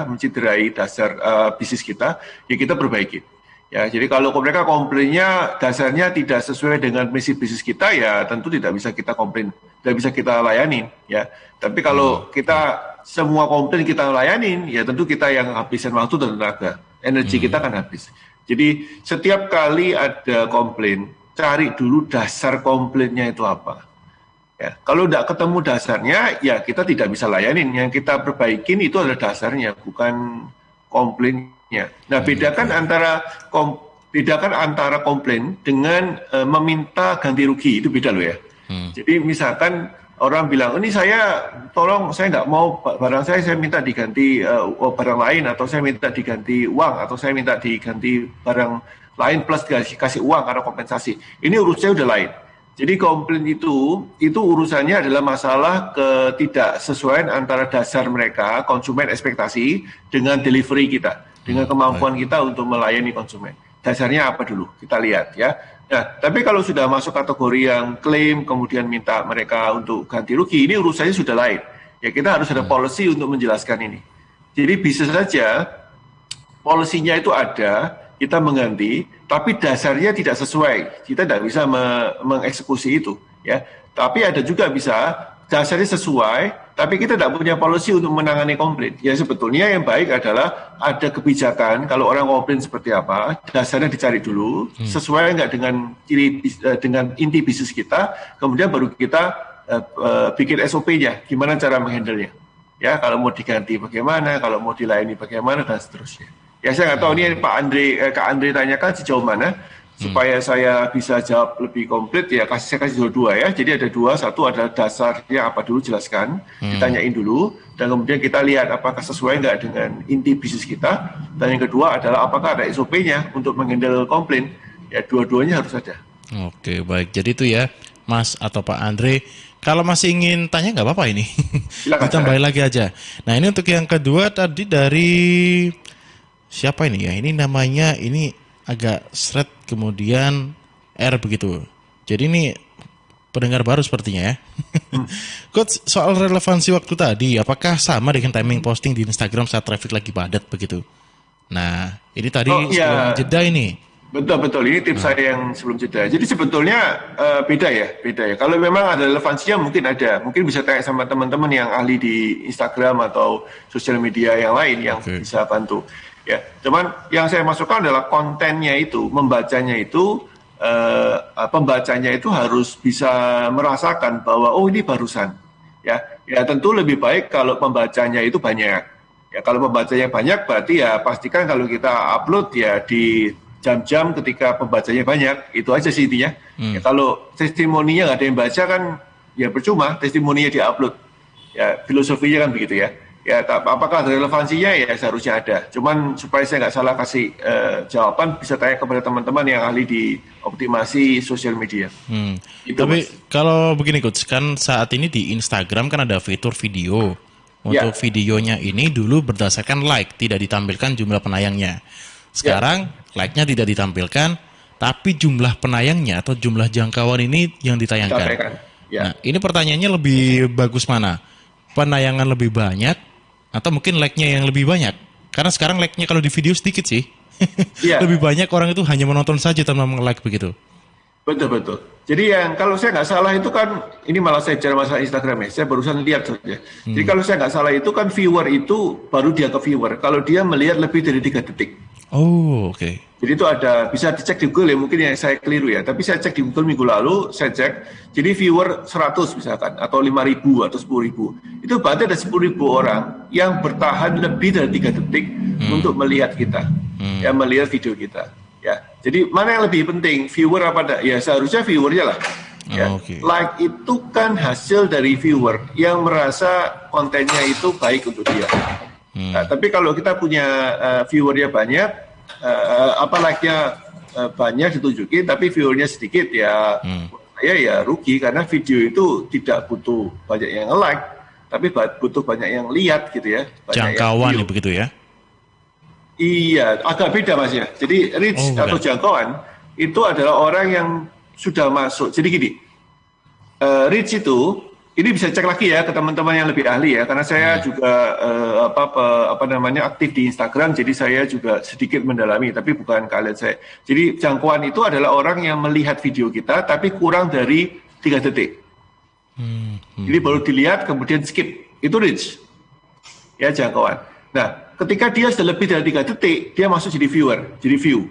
menciderai dasar bisnis kita, ya kita perbaiki. Ya, jadi kalau mereka komplainnya dasarnya tidak sesuai dengan misi bisnis kita, ya tentu tidak bisa kita komplain, tidak bisa kita layanin. Ya, tapi kalau kita semua komplain kita layanin, ya tentu kita yang habisin waktu dan tenaga, energi kita kan habis. Jadi setiap kali ada komplain, cari dulu dasar komplainnya itu apa. Ya, kalau tidak ketemu dasarnya, ya kita tidak bisa layanin. Yang kita perbaikin itu adalah dasarnya, bukan komplainnya. Nah, bedakan antara komplain dengan meminta ganti rugi, itu beda loh ya. Jadi misalkan orang bilang, ini saya nggak mau barang saya minta diganti barang lain, atau saya minta diganti uang, atau saya minta diganti barang lain plus kasih uang karena kompensasi. Ini urusannya udah lain. Jadi komplain itu urusannya adalah masalah ketidaksesuaian antara dasar mereka, konsumen ekspektasi, dengan delivery kita, dengan kemampuan kita untuk melayani konsumen. Dasarnya apa dulu? Kita lihat ya. Nah, tapi kalau sudah masuk kategori yang klaim, kemudian minta mereka untuk ganti rugi, ini urusannya sudah lain. Ya, kita harus ada policy untuk menjelaskan ini. Jadi bisa saja policy-nya itu ada, kita mengganti, tapi dasarnya tidak sesuai. Kita tidak bisa mengeksekusi itu, ya. Tapi ada juga bisa dasarnya sesuai, tapi kita tidak punya policy untuk menangani komplain. Ya, sebetulnya yang baik adalah ada kebijakan. Kalau orang komplain seperti apa, dasarnya dicari dulu, sesuai nggak dengan inti bisnis kita. Kemudian baru kita bikin SOP-nya, gimana cara menghandle-nya. Ya, kalau mau diganti bagaimana, kalau mau dilayani bagaimana, dan seterusnya. Ya, saya nggak tahu ini Kak Andre tanyakan sejauh mana supaya saya bisa jawab lebih komplit. Ya, saya kasih dua ya. Jadi ada dua, satu adalah dasarnya apa dulu, jelaskan, ditanyain dulu, dan kemudian kita lihat apakah sesuai nggak dengan inti bisnis kita. Dan yang kedua adalah apakah ada SOP-nya untuk menghandle komplain. Ya, dua-duanya harus ada. Oke, baik. Jadi itu ya, Mas atau Pak Andre. Kalau masih ingin tanya nggak apa-apa ini. Ditambahin lagi aja. Nah, ini untuk yang kedua tadi dari siapa ini ya? Ini namanya ini agak seret kemudian R begitu. Jadi ini pendengar baru sepertinya ya. Coach, soal relevansi waktu tadi, apakah sama dengan timing posting di Instagram saat traffic lagi padat begitu? Nah, ini tadi sebelum jeda ini. Betul. Ini tips saya yang sebelum jeda. Jadi sebetulnya beda ya. Kalau memang ada relevansinya mungkin ada. Mungkin bisa tanya sama teman-teman yang ahli di Instagram atau sosial media yang lain yang bisa bantu. Ya, cuman yang saya masukkan adalah kontennya itu, membacanya itu, pembacanya itu harus bisa merasakan bahwa oh ini barusan. Ya tentu lebih baik kalau pembacanya itu banyak. Ya kalau pembacanya banyak berarti ya pastikan kalau kita upload ya di jam-jam ketika pembacanya banyak, itu aja sih intinya. Ya, kalau testimoninya nggak ada yang baca kan, ya percuma testimoninya diupload. Ya filosofinya kan begitu ya. Ya apakah ada relevansinya ya seharusnya ada. Cuman supaya saya nggak salah kasih jawaban, bisa tanya kepada teman-teman yang ahli di optimasi sosial media. Tapi kalau begini Coach, kan saat ini di Instagram kan ada fitur video. Untuk videonya ini dulu berdasarkan like, tidak ditampilkan jumlah penayangnya. Sekarang like-nya tidak ditampilkan, tapi jumlah penayangnya atau jumlah jangkauan ini yang ditayangkan. Nah, ini pertanyaannya lebih bagus mana? Penayangan lebih banyak atau mungkin like-nya yang lebih banyak? Karena sekarang like-nya kalau di video sedikit sih. Lebih banyak orang itu hanya menonton saja tanpa nge-like begitu. Betul. Jadi yang kalau saya nggak salah itu kan, ini malah saya bicara masalah Instagram ya, saya barusan lihat saja. Jadi kalau saya nggak salah itu kan viewer itu baru dia ke viewer kalau dia melihat lebih dari 3 detik. Oh, oke. Jadi itu ada, bisa dicek di Google ya, mungkin yang saya keliru ya. Tapi saya cek di Google minggu lalu, saya cek. Jadi viewer 100 misalkan, atau 5.000 atau 10.000. Itu berarti ada 10.000 orang yang bertahan lebih dari 3 detik untuk melihat kita. Ya, melihat video kita. Ya, jadi mana yang lebih penting, viewer apa enggak? Ya seharusnya viewernya lah. Ya. Like itu kan hasil dari viewer yang merasa kontennya itu baik untuk dia. Nah, tapi kalau kita punya viewernya banyak, like-nya banyak ditunjukin, tapi viewernya sedikit ya, ya rugi karena video itu tidak butuh banyak yang like, tapi butuh banyak yang lihat gitu ya. Jangkauan ya begitu ya? Iya, agak beda Mas ya. Jadi reach atau jangkauan itu adalah orang yang sudah masuk. Jadi gini, reach itu, ini bisa cek lagi ya ke teman-teman yang lebih ahli ya, karena saya juga aktif di Instagram, jadi saya juga sedikit mendalami, tapi bukan kalian saya. Jadi jangkauan itu adalah orang yang melihat video kita, tapi kurang dari 3 detik. Jadi baru dilihat kemudian skip, itu reach, ya jangkauan. Nah, ketika dia sudah lebih dari 3 detik, dia masuk jadi viewer, jadi view.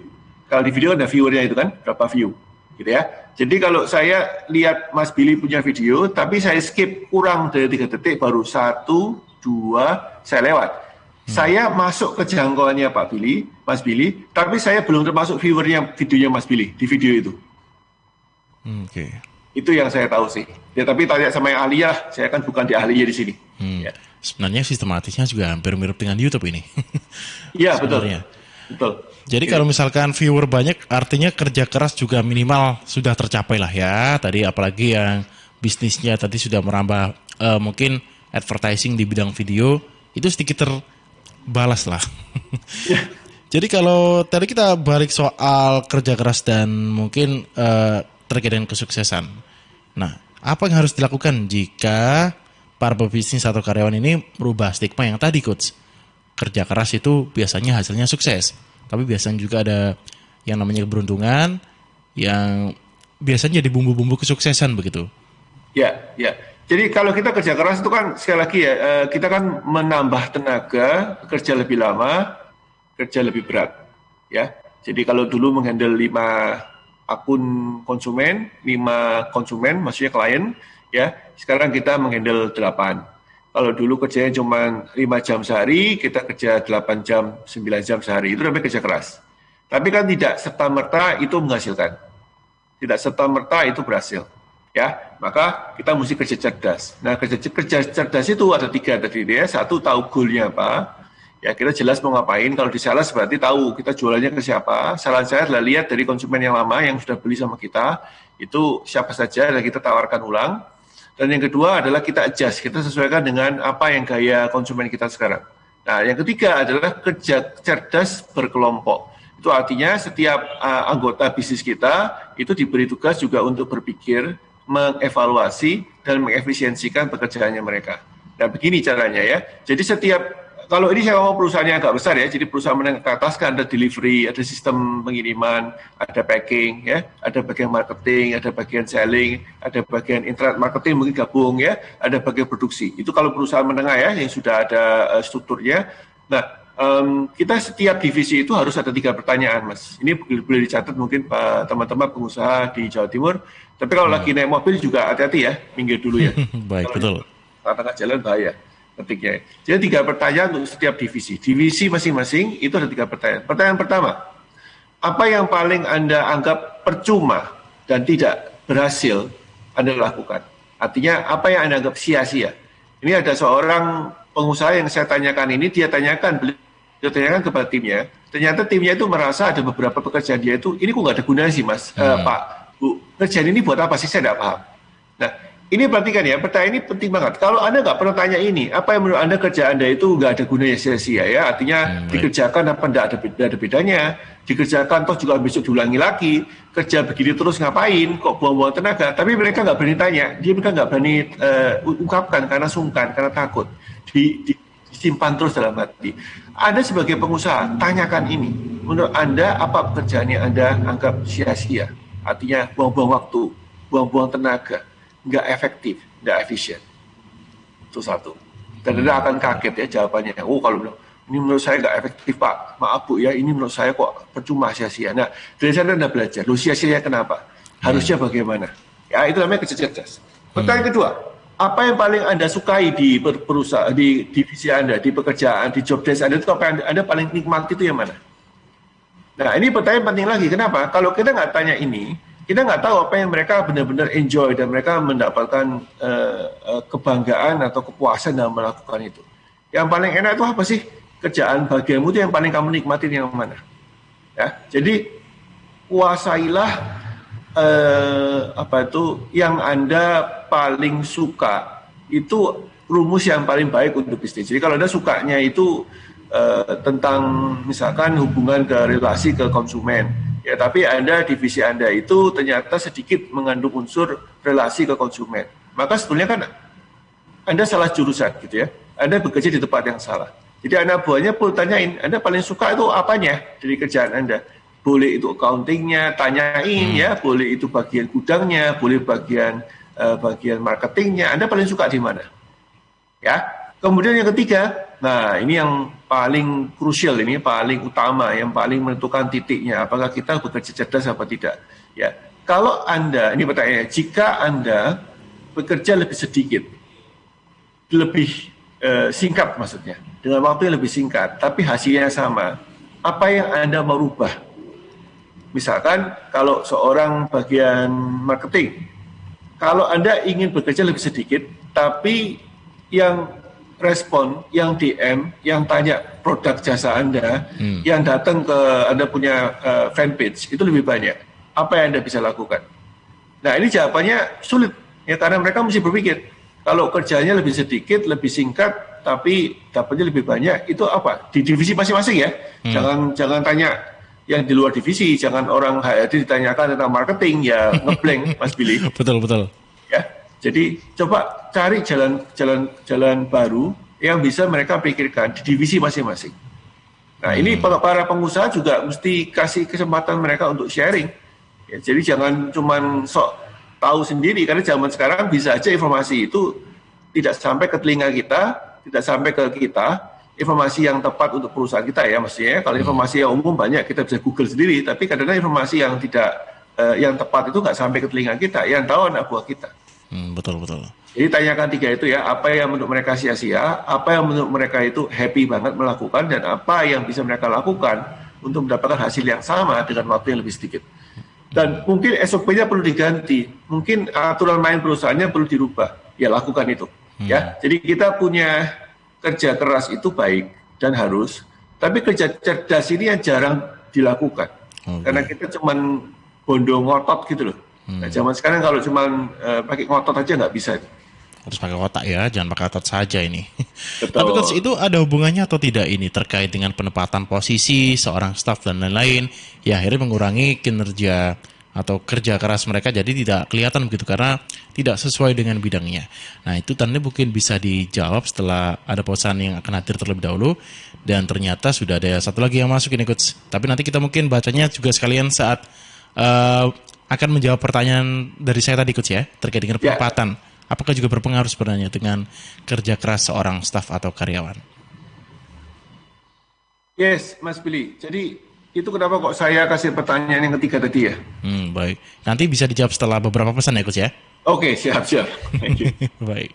Kalau di video ada viewernya itu kan, berapa view, gitu ya. Jadi kalau saya lihat Mas Billy punya video, tapi saya skip kurang dari 3 detik, baru 1, 2, saya lewat. Saya masuk ke jangkauannya Pak Billy, Mas Billy, tapi saya belum termasuk viewernya videonya Mas Billy, di video itu. Itu yang saya tahu sih. Ya tapi tanya sama yang ahli ya, saya kan bukan di ahlinya di sini. Ya. Sebenarnya sistematisnya juga hampir mirip dengan YouTube ini. Iya, betul. Jadi kalau misalkan viewer banyak, artinya kerja keras juga minimal sudah tercapai lah ya. Tadi apalagi yang bisnisnya tadi sudah merambah mungkin advertising di bidang video, itu sedikit terbalas lah. Jadi kalau tadi kita balik soal kerja keras dan mungkin terkait dengan kesuksesan. Nah, apa yang harus dilakukan jika para pebisnis atau karyawan ini merubah stigma yang tadi Coach? Kerja keras itu biasanya hasilnya sukses, tapi biasanya juga ada yang namanya keberuntungan yang biasanya jadi bumbu-bumbu kesuksesan begitu. Ya. Jadi kalau kita kerja keras itu kan sekali lagi ya, kita kan menambah tenaga, kerja lebih lama, kerja lebih berat. Ya. Jadi kalau dulu menghandle 5 akun konsumen, 5 konsumen maksudnya klien, ya, sekarang kita menghandle 8. Kalau dulu kerjanya cuma 5 jam sehari, kita kerja 8 jam, 9 jam sehari. Itu namanya kerja keras. Tapi kan tidak serta-merta itu menghasilkan. Tidak serta-merta itu berhasil. Ya, maka kita mesti kerja cerdas. Nah, kerja cerdas itu ada 3 tadi ya. 1, tahu goalnya apa. Ya, kita jelas mau ngapain. Kalau di sales berarti tahu kita jualannya ke siapa. Saran saya adalah lihat dari konsumen yang lama yang sudah beli sama kita, itu siapa saja dan kita tawarkan ulang. Dan yang kedua adalah kita adjust, kita sesuaikan dengan apa yang gaya konsumen kita sekarang. Nah, yang ketiga adalah kerja cerdas berkelompok. Itu artinya setiap anggota bisnis kita itu diberi tugas juga untuk berpikir, mengevaluasi, dan mengefisiensikan pekerjaannya mereka. Nah, begini caranya ya. Jadi kalau ini saya ngomong perusahaannya agak besar ya, jadi perusahaan menengah ke atas kan ada delivery, ada sistem pengiriman, ada packing, ya, ada bagian marketing, ada bagian selling, ada bagian internet marketing mungkin gabung ya, ada bagian produksi. Itu kalau perusahaan menengah ya, yang sudah ada strukturnya. Nah, kita setiap divisi itu harus ada 3 pertanyaan, Mas. Ini boleh dicatat mungkin Pak teman-teman pengusaha di Jawa Timur. Tapi kalau lagi naik mobil juga hati-hati ya, minggir dulu ya. Baik, betul. Tengah jalan bahaya. Ketiknya. Jadi 3 pertanyaan untuk setiap divisi. Divisi masing-masing itu ada 3 pertanyaan. Pertanyaan pertama, apa yang paling Anda anggap percuma dan tidak berhasil Anda lakukan? Artinya apa yang Anda anggap sia-sia? Ini ada seorang pengusaha yang saya tanyakan ini, dia tanyakan kepada timnya. Ternyata timnya itu merasa ada beberapa pekerjaan dia itu, ini kok nggak ada gunanya sih Mas, Pak, Bu, kerjaan ini buat apa sih, saya tidak paham. Nah, ini perhatikan ya, pertanyaan ini penting banget. Kalau Anda nggak pernah tanya ini, apa yang menurut Anda kerja Anda itu nggak ada gunanya sia-sia ya? Artinya dikerjakan apa nggak ada bedanya? Dikerjakan toh juga besok diulangi lagi. Kerja begini terus ngapain? Kok buang-buang tenaga? Tapi mereka nggak berani tanya. Mereka nggak berani ungkapkan karena sungkan, karena takut. Disimpan terus dalam hati. Anda sebagai pengusaha, tanyakan ini. Menurut Anda apa pekerjaan yang Anda anggap sia-sia? Artinya buang-buang waktu, buang-buang tenaga. Nggak efektif, nggak efisien. Itu satu. Dan Anda akan kaget ya jawabannya. Oh, kalau ini menurut saya nggak efektif Pak, maaf Bu ya, ini menurut saya kok percuma sia-sia. Nah, dari sana Anda belajar, sia-sia kenapa? Harusnya bagaimana? Ya, itu namanya kerja cerdas. Pertanyaan kedua, apa yang paling Anda sukai di perusahaan, di divisi Anda, di pekerjaan, di job desk Anda, itu apa yang Anda paling nikmati itu yang mana? Nah, ini pertanyaan penting lagi. Kenapa? Kalau kita nggak tanya ini, kita nggak tahu apa yang mereka benar-benar enjoy dan mereka mendapatkan kebanggaan atau kepuasan dalam melakukan itu. Yang paling enak itu apa sih? Kerjaan bagianmu itu yang paling kamu nikmatin yang mana? Ya, jadi kuasailah yang Anda paling suka. Itu rumus yang paling baik untuk bisnis. Jadi kalau Anda sukanya itu tentang misalkan hubungan ke relasi ke konsumen. Ya, tapi divisi Anda itu ternyata sedikit mengandung unsur relasi ke konsumen. Maka sebetulnya kan Anda salah jurusan gitu ya. Anda bekerja di tempat yang salah. Jadi anak buahnya perlu tanyain, Anda paling suka itu apanya dari kerjaan Anda? Boleh itu accounting-nya, tanyain ya, boleh itu bagian gudangnya, boleh bagian marketingnya. Anda paling suka di mana? Ya. Kemudian yang ketiga, nah ini yang paling krusial, ini paling utama, yang paling menentukan titiknya, apakah kita bekerja cerdas apa tidak. Ya, kalau Anda, ini pertanyaannya, jika Anda bekerja lebih sedikit, lebih singkat maksudnya, dengan waktu yang lebih singkat, tapi hasilnya sama, apa yang Anda mau rubah? Misalkan kalau seorang bagian marketing, kalau Anda ingin bekerja lebih sedikit, tapi yang respon, yang DM, yang tanya produk jasa Anda, yang datang ke Anda punya fanpage, itu lebih banyak. Apa yang Anda bisa lakukan? Nah, ini jawabannya sulit, ya karena mereka mesti berpikir, kalau kerjanya lebih sedikit, lebih singkat, tapi dapatnya lebih banyak, itu apa? Di divisi masing-masing ya. Jangan tanya yang di luar divisi, jangan orang HRD ditanyakan tentang marketing, ya ngeblank, Mas Billy. Betul. Ya. Jadi coba cari jalan baru yang bisa mereka pikirkan di divisi masing-masing. Nah, ini para pengusaha juga mesti kasih kesempatan mereka untuk sharing. Ya, jadi jangan cuman sok tahu sendiri, karena zaman sekarang bisa aja informasi itu tidak sampai ke telinga kita, tidak sampai ke kita, informasi yang tepat untuk perusahaan kita ya, maksudnya kalau informasi yang umum banyak kita bisa Google sendiri, tapi kadang-kadang informasi yang tidak yang tepat itu nggak sampai ke telinga kita, yang tahu anak buah kita. Betul. Jadi tanyakan 3 itu ya, apa yang menurut mereka sia-sia, apa yang menurut mereka itu happy banget melakukan, dan apa yang bisa mereka lakukan untuk mendapatkan hasil yang sama dengan waktu yang lebih sedikit. Dan mungkin SOP-nya perlu diganti, mungkin aturan main perusahaannya perlu dirubah, ya lakukan itu. Ya, jadi kita punya kerja keras itu baik, dan harus. Tapi kerja cerdas ini yang jarang dilakukan. Karena kita cuman bondo ngotot gitu loh. Nah, zaman sekarang kalau cuman pakai ngotot aja nggak bisa. Harus pakai otak ya, jangan pakai otot saja ini. Betul. Tapi Coach, itu ada hubungannya atau tidak ini terkait dengan penempatan posisi seorang staf dan lain-lain, ya akhirnya mengurangi kinerja atau kerja keras mereka jadi tidak kelihatan begitu karena tidak sesuai dengan bidangnya. Nah, itu tanda mungkin bisa dijawab setelah ada pesan yang akan hadir terlebih dahulu, dan ternyata sudah ada satu lagi yang masuk ini Coach. Tapi nanti kita mungkin bacanya juga sekalian saat akan menjawab pertanyaan dari saya tadi Coach ya, terkait dengan penempatan. Apakah juga berpengaruh sebenarnya dengan kerja keras seorang staf atau karyawan? Yes, Mas Billy. Jadi itu kenapa kok saya kasih pertanyaan yang ketiga tadi ya? Baik. Nanti bisa dijawab setelah beberapa pesan ya Coach ya? Oke, siap. Thank you. Baik.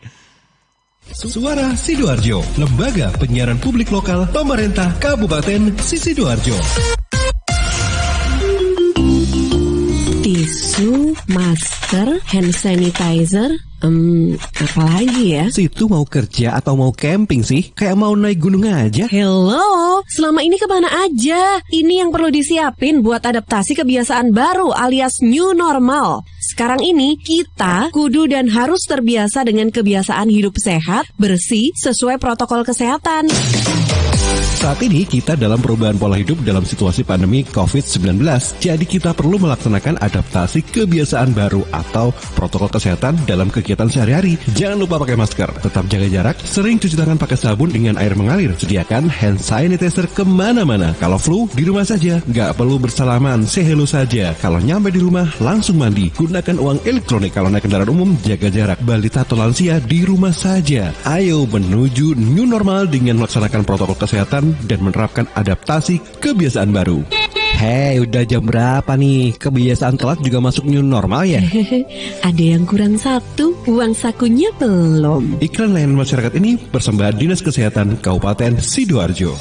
Suara Sidoarjo, lembaga penyiaran publik lokal pemerintah Kabupaten Sidoarjo. Tisu, masker, hand sanitizer, apalagi ya? Situ mau kerja atau mau camping sih? Kayak mau naik gunung aja. Hello, selama ini kemana aja? Ini yang perlu disiapin buat adaptasi kebiasaan baru alias new normal. Sekarang ini kita kudu dan harus terbiasa dengan kebiasaan hidup sehat, bersih, sesuai protokol kesehatan. Saat ini kita dalam perubahan pola hidup dalam situasi pandemi COVID-19. Jadi kita perlu melaksanakan adaptasi kebiasaan baru atau protokol kesehatan dalam kegiatan sehari-hari. Jangan lupa pakai masker, tetap jaga jarak, sering cuci tangan pakai sabun dengan air mengalir. Sediakan hand sanitizer kemana-mana. Kalau flu, di rumah saja. Nggak perlu bersalaman, say hello saja. Kalau nyampe di rumah, langsung mandi. Gunakan uang elektronik kalau naik kendaraan umum, jaga jarak. Balita atau lansia di rumah saja. Ayo menuju new normal dengan melaksanakan protokol kesehatan dan menerapkan adaptasi kebiasaan baru. Hei, udah jam berapa nih? Kebiasaan telat juga masuk new normal ya? Ada yang kurang satu, uang sakunya belum. Iklan layanan masyarakat ini persembahan Dinas Kesehatan Kabupaten Sidoarjo.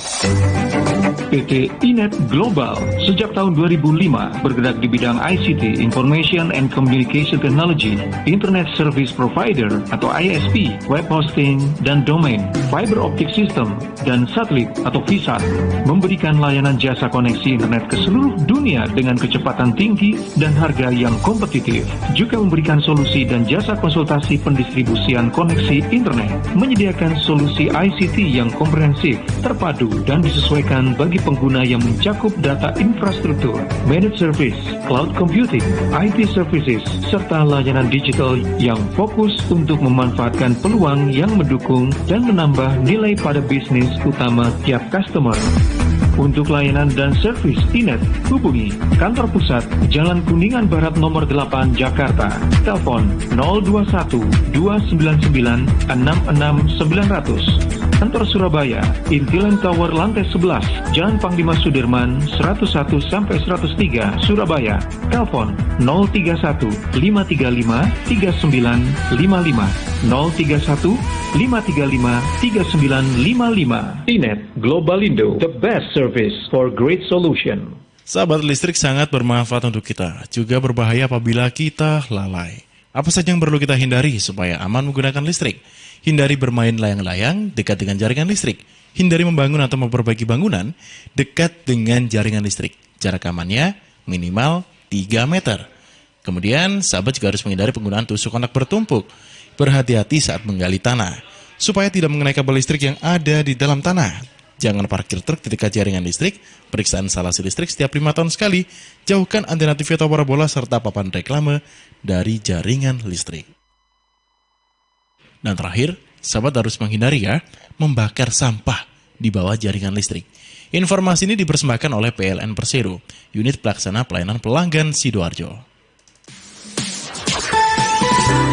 PT Inet Global sejak tahun 2005 bergerak di bidang ICT, Information and Communication Technology, Internet Service Provider atau ISP, web hosting dan domain, fiber optic system dan satelit atau VSAT, memberikan layanan jasa koneksi internet ke seluruh dunia dengan kecepatan tinggi dan harga yang kompetitif. Juga memberikan solusi dan jasa konsultasi pendistribusian koneksi internet, menyediakan solusi ICT yang komprehensif, terpadu dan disesuaikan bagi pengguna yang mencakup data infrastruktur, managed service, cloud computing, IT services, serta layanan digital yang fokus untuk memanfaatkan peluang yang mendukung dan menambah nilai pada bisnis utama tiap customer. Untuk layanan dan servis Inet, hubungi kantor pusat Jalan Kuningan Barat nomor 8 Jakarta. Telepon 021 299 66900. Kantor Surabaya, Intiland Tower lantai 11, Jalan Panglima Sudirman 101 sampai 103 Surabaya. Telepon 031 535 3955 031 535 3955. Inet Globalindo, the best service for great solution. Sahabat, listrik sangat bermanfaat untuk kita, juga berbahaya apabila kita lalai. Apa saja yang perlu kita hindari supaya aman menggunakan listrik? Hindari bermain layang-layang dekat dengan jaringan listrik. Hindari membangun atau memperbaiki bangunan dekat dengan jaringan listrik. Jarak amannya minimal 3 meter. Kemudian, sahabat juga harus menghindari penggunaan tusuk kontak bertumpuk. Berhati-hati saat menggali tanah, supaya tidak mengenai kabel listrik yang ada di dalam tanah. Jangan parkir truk di dekat jaringan listrik. Periksaan instalasi listrik setiap 5 tahun sekali. Jauhkan antena TV atau parabola serta papan reklame dari jaringan listrik. Dan terakhir, sahabat harus menghindari membakar sampah di bawah jaringan listrik. Informasi ini dipersembahkan oleh PLN Persero, Unit Pelaksana Pelayanan Pelanggan Sidoarjo.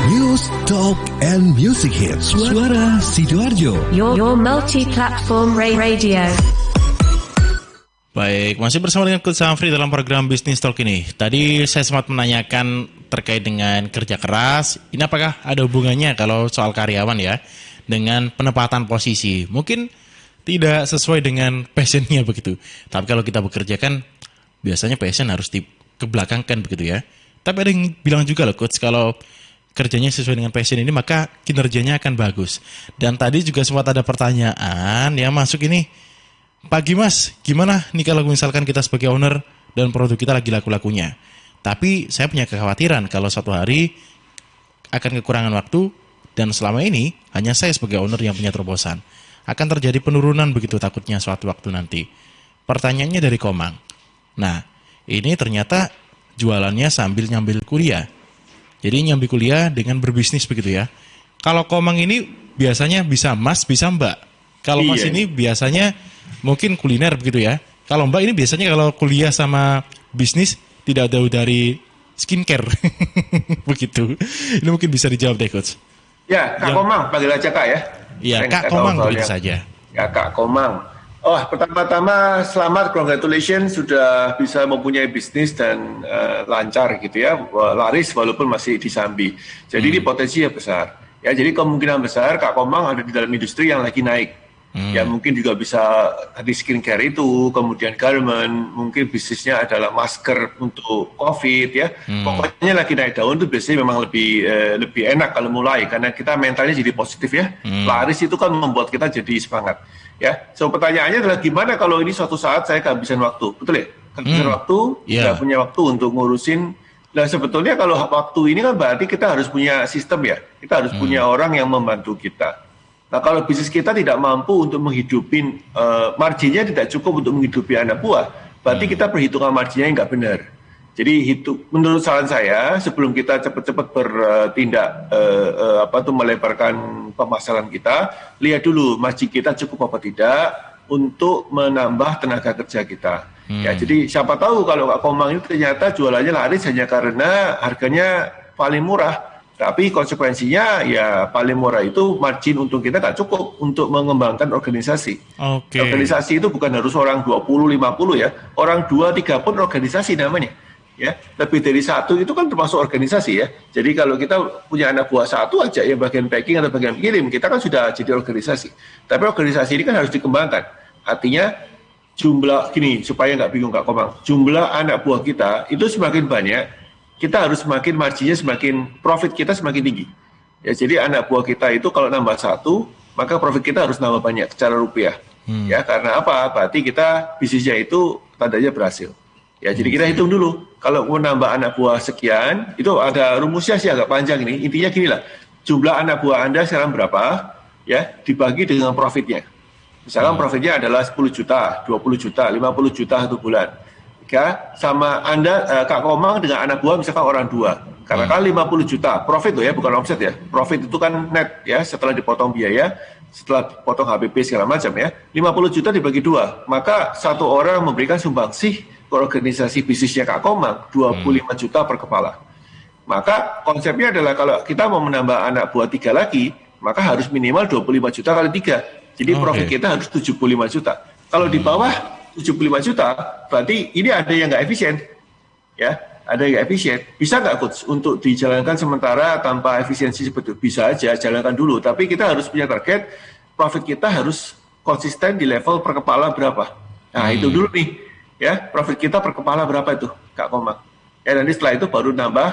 News, Talk, and Music Hits. Suara Sidoarjo. Your multi-platform radio. Baik, masih bersama dengan Coach Samfri dalam program Business Talk ini. Tadi saya sempat menanyakan terkait dengan kerja keras. Ini apakah ada hubungannya kalau soal karyawan ya dengan penempatan posisi? Mungkin tidak sesuai dengan passionnya begitu. Tapi kalau kita bekerja kan biasanya passion harus dikebelakangkan begitu ya. Tapi ada yang bilang juga loh Coach, kalau kerjanya sesuai dengan passion ini maka kinerjanya akan bagus. Dan tadi juga sempat ada pertanyaan yang masuk ini. Pagi Mas, gimana nih kalau misalkan kita sebagai owner dan produk kita lagi laku-lakunya? Tapi saya punya kekhawatiran kalau suatu hari akan kekurangan waktu dan selama ini hanya saya sebagai owner yang punya terobosan. Akan terjadi penurunan begitu takutnya suatu waktu nanti. Pertanyaannya dari Komang. Nah, ini ternyata jualannya sambil nyambil kuliah. Jadi nyambil kuliah dengan berbisnis begitu ya. Kalau Komang ini biasanya bisa Mas, bisa Mbak. Kalau Mas ini biasanya mungkin kuliner begitu ya. Kalau Mbak ini biasanya kalau kuliah sama bisnis tidak jauh dari skincare. Begitu. Ini mungkin bisa dijawab deh Coach. Ya, Kak Komang, panggil aja Kak ya. Iya, Kak Komang begitu saja. Ya, Kak Komang. Oh, pertama-tama selamat, congratulations sudah bisa mempunyai bisnis dan lancar gitu ya, laris walaupun masih disambi. Jadi ini potensinya besar. Ya, jadi kemungkinan besar Kak Komang ada di dalam industri yang lagi naik. Ya mungkin juga bisa tadi skincare itu, kemudian garment, mungkin bisnisnya adalah masker untuk COVID ya. Pokoknya lagi naik daun itu biasanya memang lebih enak kalau mulai karena kita mentalnya jadi positif ya. Laris itu kan membuat kita jadi semangat. Ya, so pertanyaannya adalah gimana kalau ini suatu saat saya kehabisan waktu, betul ya? Kehabisan waktu, nggak punya waktu untuk ngurusin. Nah sebetulnya kalau waktu ini kan berarti kita harus punya sistem ya, kita harus punya orang yang membantu kita. Nah kalau bisnis kita tidak mampu untuk menghidupin, marginnya tidak cukup untuk menghidupi anak buah, berarti kita perhitungan marginnya nggak benar. Jadi menurut saran saya, sebelum kita cepat-cepat bertindak melebarkan pemasaran kita, lihat dulu margin kita cukup apa tidak untuk menambah tenaga kerja kita. Ya, jadi siapa tahu kalau Kak Komang ini ternyata jualannya laris hanya karena harganya paling murah. Tapi konsekuensinya ya paling murah itu margin untung kita nggak cukup untuk mengembangkan organisasi. Organisasi itu bukan harus orang 20-50 ya. Orang 2-3 pun organisasi namanya. Ya, lebih dari satu itu kan termasuk organisasi ya. Jadi kalau kita punya anak buah satu aja ya bagian packing atau bagian kirim, kita kan sudah jadi organisasi. Tapi organisasi ini kan harus dikembangkan. Artinya jumlah gini supaya nggak bingung Kak Komang. Jumlah anak buah kita itu semakin banyak, kita harus semakin marginnya semakin profit kita semakin tinggi. Ya jadi anak buah kita itu kalau nambah satu, maka profit kita harus nambah banyak secara rupiah. Ya karena apa? Berarti kita bisnisnya itu tandanya berhasil. Ya, jadi kita hitung dulu. Kalau mau nambah anak buah sekian, itu ada rumusnya sih agak panjang ini. Intinya gini lah, jumlah anak buah Anda sekarang berapa, ya, dibagi dengan profitnya. Misalkan profitnya adalah 10 juta, 20 juta, 50 juta satu bulan. Ya, sama Anda, Kak Komang dengan anak buah misalkan orang 2. Karena kan 50 juta, profit loh ya, bukan omset ya. Profit itu kan net ya, setelah dipotong biaya, setelah potong HPP segala macam ya. 50 juta dibagi 2, maka satu orang memberikan sumbangsih ke organisasi bisnisnya Kak Komang 25 juta per kepala. Maka konsepnya adalah kalau kita mau menambah anak buah 3 lagi, maka harus minimal 25 juta kali 3. Jadi profit kita harus 75 juta. Kalau di bawah 75 juta, berarti ini ada yang nggak efisien. Ya, ada yang nggak efisien. Bisa nggak Coach untuk dijalankan sementara tanpa efisiensi seperti itu? Bisa aja, jalankan dulu. Tapi kita harus punya target, profit kita harus konsisten di level per kepala berapa. Nah, itu dulu nih. Ya, profit kita per kepala berapa itu, Kak Komang? Ya, nanti setelah itu baru nambah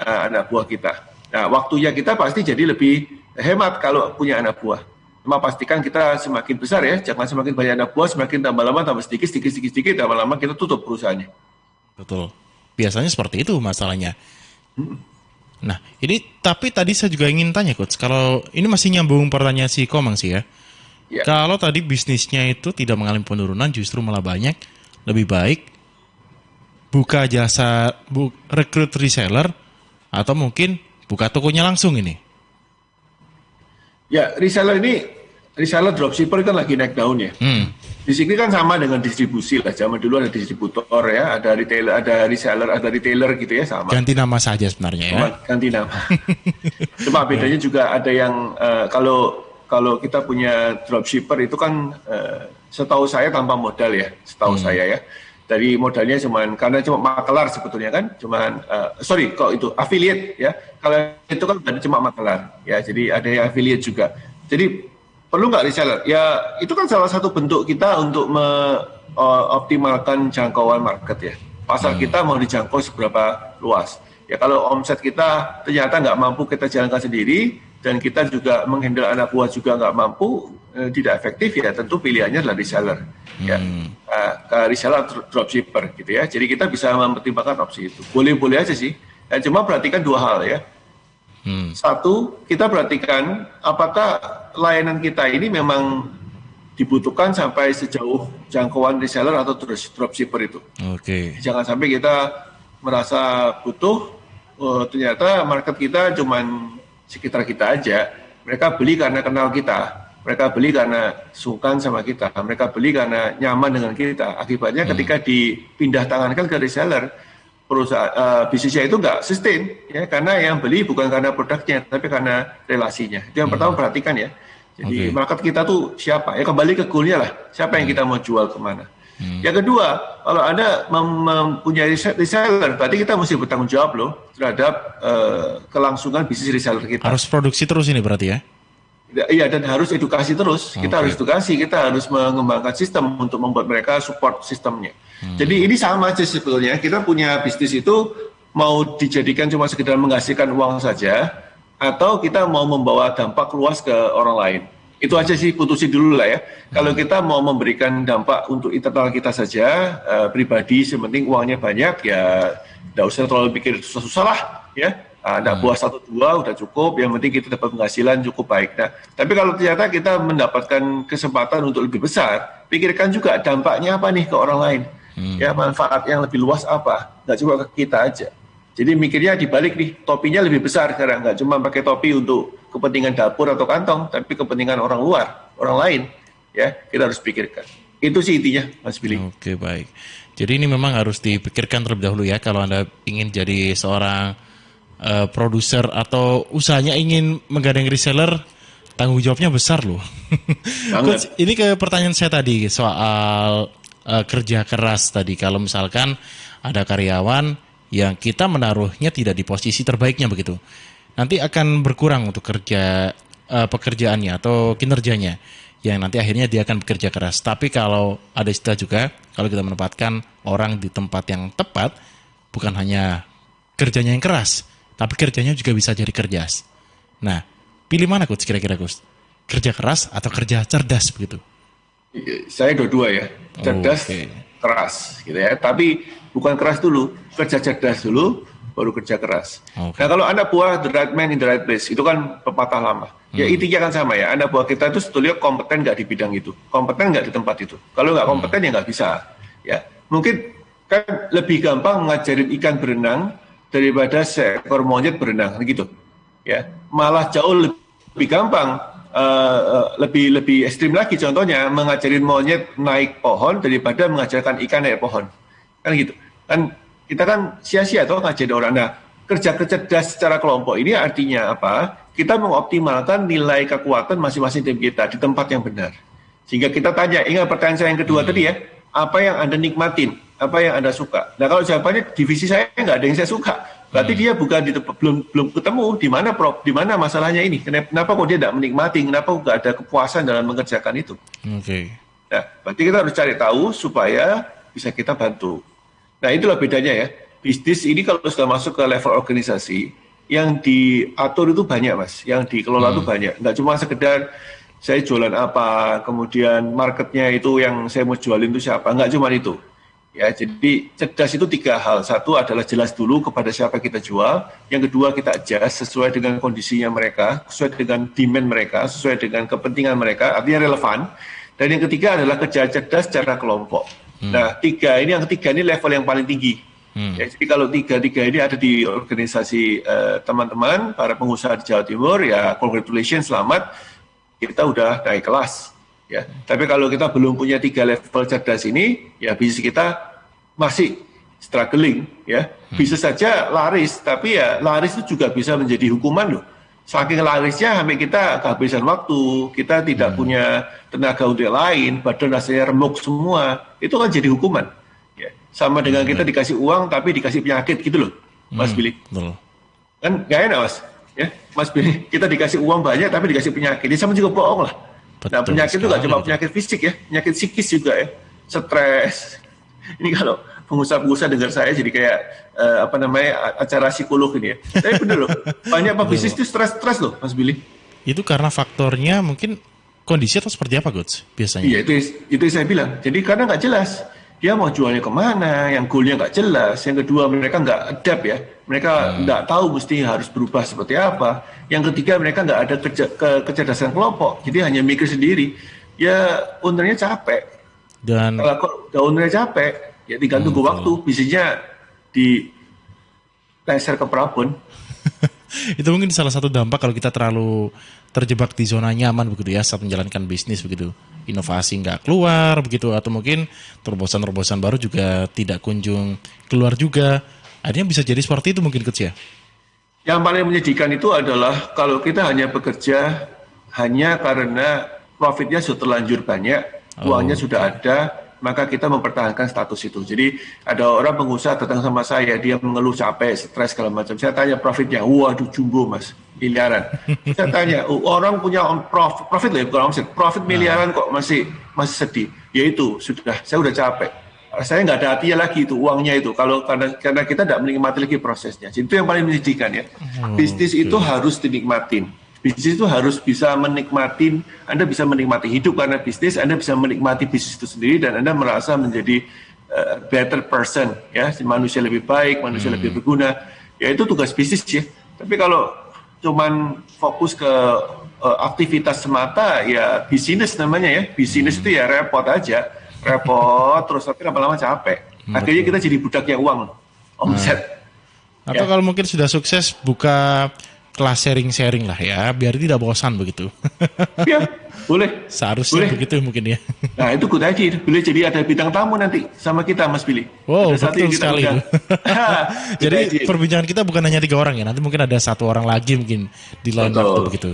anak buah kita. Nah, waktunya kita pasti jadi lebih hemat kalau punya anak buah. Cuma pastikan kita semakin besar ya, jangan semakin banyak anak buah, semakin tambah lama, tambah sedikit, lama-lama kita tutup perusahaannya. Betul. Biasanya seperti itu masalahnya. Nah, ini tapi tadi saya juga ingin tanya, Coach. Kalau ini masih nyambung pertanyaan si Komang sih ya. Kalau tadi bisnisnya itu tidak mengalami penurunan, justru malah banyak, lebih baik buka jasa rekrut reseller atau mungkin buka tokonya langsung ini. Ya, reseller dropshipper kan lagi naik daun ya. Di sini kan sama dengan distribusi lah. Zaman dulu ada distributor ya, ada retailer, ada reseller, ada retailer gitu ya, sama. Ganti nama saja sebenarnya ya. Ganti nama. Cuma bedanya juga ada yang kalau kita punya dropshipper itu kan setahu saya tanpa modal ya, setahu saya ya. Dari modalnya cuma makelar sebetulnya kan, itu affiliate ya. Kalau itu kan cuma makelar ya, jadi ada yang affiliate juga. Jadi perlu nggak reseller? Ya itu kan salah satu bentuk kita untuk optimalkan jangkauan market ya. Pasar kita mau dijangkau seberapa luas. Ya kalau omset kita ternyata nggak mampu kita jalankan sendiri, dan kita juga menghandle anak buah juga nggak mampu, tidak efektif, ya tentu pilihannya adalah reseller, ya, reseller atau dropshipper gitu ya. Jadi kita bisa mempertimbangkan opsi itu. Boleh-boleh aja sih. Cuma perhatikan dua hal ya. Satu, kita perhatikan apakah layanan kita ini memang dibutuhkan sampai sejauh jangkauan reseller atau dropshipper itu. Oke. Jangan sampai kita merasa butuh, ternyata market kita cuman sekitar kita aja. Mereka beli karena kenal kita. Mereka beli karena sungkan sama kita, mereka beli karena nyaman dengan kita. Akibatnya ketika dipindah tangankan ke reseller, perusahaan bisnisnya itu nggak sustain, ya, karena yang beli bukan karena produknya, tapi karena relasinya. Itu yang pertama, perhatikan ya. Jadi market kita tuh siapa? Ya kembali ke goalnya lah. Siapa yang kita mau jual kemana? Yang kedua, kalau Anda mempunyai reseller, berarti kita mesti bertanggung jawab loh terhadap kelangsungan bisnis reseller kita. Harus produksi terus ini berarti ya? Iya, dan harus edukasi terus. Kita harus edukasi, kita harus mengembangkan sistem untuk membuat mereka support sistemnya. Jadi ini sama aja sebetulnya. Kita punya bisnis itu mau dijadikan cuma sekedar menghasilkan uang saja, atau kita mau membawa dampak luas ke orang lain. Itu aja sih, putusin dulu lah ya. Kalau kita mau memberikan dampak untuk internal kita saja, pribadi, sementing uangnya banyak, ya nggak usah terlalu pikir susah-susah lah ya. Anak buah 1-2 udah cukup, yang penting kita dapat penghasilan cukup baik. Nah, tapi kalau ternyata kita mendapatkan kesempatan untuk lebih besar, pikirkan juga dampaknya apa nih ke orang lain. Ya, manfaat yang lebih luas apa, nggak cuma ke kita aja. Jadi mikirnya dibalik nih, topinya lebih besar sekarang, nggak cuma pakai topi untuk kepentingan dapur atau kantong, tapi kepentingan orang luar, orang lain. Ya, kita harus pikirkan. Itu sih intinya, Mas Billy. Oke, baik. Jadi ini memang harus dipikirkan terlebih dahulu ya, kalau Anda ingin jadi seorang produser atau usahanya ingin menggandeng reseller, tanggung jawabnya besar loh. Coach, ini ke pertanyaan saya tadi soal kerja keras tadi. Kalau misalkan ada karyawan yang kita menaruhnya tidak di posisi terbaiknya begitu, nanti akan berkurang untuk pekerjaannya atau kinerjanya, yang nanti akhirnya dia akan bekerja keras. Tapi kalau ada istilah juga, kalau kita menempatkan orang di tempat yang tepat, bukan hanya kerjanya yang keras, tapi kerjanya juga bisa jadi cerdas. Nah, pilih mana Coach kira-kira Coach? Kerja keras atau kerja cerdas begitu? Saya dua-dua ya, cerdas, keras gitu ya. Tapi bukan keras dulu, kerja cerdas dulu, baru kerja keras. Nah, kalau anak buah the right man in the right place, itu kan pepatah lama. Ya intinya kan sama ya, anak buah kita itu sebetulnya kompeten nggak di bidang itu, kompeten nggak di tempat itu. Kalau nggak kompeten ya nggak bisa. Ya, mungkin kan lebih gampang ngajarin ikan berenang daripada seekor monyet berenang, gitu. Ya, malah jauh lebih gampang, lebih ekstrim lagi. Contohnya mengajarin monyet naik pohon daripada mengajarkan ikan naik pohon, kan gitu. Kan kita kan sia-sia tuh ngajarin orang. Nah, kerja cerdas secara kelompok ini artinya apa? Kita mengoptimalkan nilai kekuatan masing-masing tim kita di tempat yang benar. Sehingga kita tanya, ingat pertanyaan saya yang kedua tadi ya, apa yang Anda nikmatin? Apa yang Anda suka? Nah, kalau jawabannya divisi saya nggak ada yang saya suka, berarti dia bukan belum ketemu di mana masalahnya ini. Kenapa kok dia tidak menikmati? Kenapa nggak ada kepuasan dalam mengerjakan itu? Nah, berarti kita harus cari tahu supaya bisa kita bantu. Nah, itulah bedanya ya. Bisnis ini kalau sudah masuk ke level organisasi, yang diatur itu banyak, Mas. Yang dikelola itu banyak. Nggak cuma sekedar saya jualan apa, kemudian marketnya itu yang saya mau jualin itu siapa. Nggak cuma itu. Ya, jadi cerdas itu 3 hal. Satu adalah jelas dulu kepada siapa kita jual. Yang kedua, kita adjust sesuai dengan kondisinya mereka, sesuai dengan demand mereka, sesuai dengan kepentingan mereka, artinya relevan. Dan yang ketiga adalah kerja cerdas secara kelompok. Nah, yang ketiga ini level yang paling tinggi. Ya, jadi kalau tiga ini ada di organisasi teman-teman, para pengusaha di Jawa Timur, ya congratulations, selamat, kita udah naik kelas. Ya, tapi kalau kita belum punya 3 level cerdas ini, ya bisnis kita masih struggling, ya. Bisa saja laris, tapi ya laris itu juga bisa menjadi hukuman loh. Saking larisnya sampai kita kehabisan waktu, kita tidak punya tenaga untuk yang lain, badan rasanya remuk semua, itu kan jadi hukuman. Ya. Sama dengan kita dikasih uang tapi dikasih penyakit gitu loh, Mas Billy. Kan gak enak, Mas. Ya, Mas Billy, kita dikasih uang banyak tapi dikasih penyakit, ini sama juga bohong lah. Nah, penyakit itu nggak cuma penyakit fisik ya, penyakit psikis juga ya, stres. Ini kalau pengusaha-pengusaha dengar saya jadi kayak acara psikolog ini ya. Tapi bener loh, banyak pebisnis itu stres loh, Mas Billy. Itu karena faktornya mungkin kondisi atau seperti apa, Coach? Biasanya. Iya, itu saya bilang. Jadi karena nggak jelas. Dia mau jualnya kemana, yang goalnya nggak jelas. Yang kedua, mereka nggak adapt ya. Mereka nggak tahu mesti harus berubah seperti apa. Yang ketiga, mereka nggak ada kecerdasan kelompok. Jadi hanya mikir sendiri. Ya, ownernya capek. Dan kalau ownernya capek, ya tinggal tunggu waktu. Bisnisnya dileser ke Prabon. Itu mungkin salah satu dampak kalau kita terlalu terjebak di zona nyaman begitu ya saat menjalankan bisnis begitu. Inovasi nggak keluar begitu, atau mungkin terobosan-terobosan baru juga tidak kunjung keluar juga. Akhirnya bisa jadi seperti itu mungkin, Coach ya. Yang paling menyedihkan itu adalah kalau kita hanya bekerja hanya karena profitnya sudah terlanjur banyak, uangnya sudah ada, maka kita mempertahankan status itu. Jadi ada orang pengusaha datang sama saya, dia mengeluh capek, stres segala macam. Saya tanya profitnya, waduh jumbo mas, miliaran. Saya tanya, orang punya profit lah, bukan omset, profit miliaran kok masih sedih. Ya itu sudah, saya udah capek. Saya nggak ada hatinya lagi itu uangnya itu. Kalau karena kita tidak menikmati lagi prosesnya. Jadi itu yang paling menyedihkan ya. Bisnis itu harus dinikmatin. Bisnis itu harus bisa menikmati, Anda bisa menikmati hidup karena bisnis, Anda bisa menikmati bisnis itu sendiri dan Anda merasa menjadi better person, ya, manusia lebih baik, manusia lebih berguna. Ya itu tugas bisnis ya. Tapi kalau cuman fokus ke aktivitas semata, ya bisnis namanya ya. Bisnis itu ya repot aja, repot terus tapi lama-lama capek. Akhirnya kita jadi budaknya uang, omset. Atau kalau mungkin sudah sukses buka kelas sharing-sharing lah ya, biar tidak bosan begitu. Ya, boleh. Seharusnya begitu mungkin ya. Nah itu good idea, boleh jadi ada bidang tamu nanti sama kita Mas Billy. Wow, betul sekali. Jadi perbincangan kita bukan hanya 3 orang ya, nanti mungkin ada 1 orang lagi mungkin di lain waktu begitu.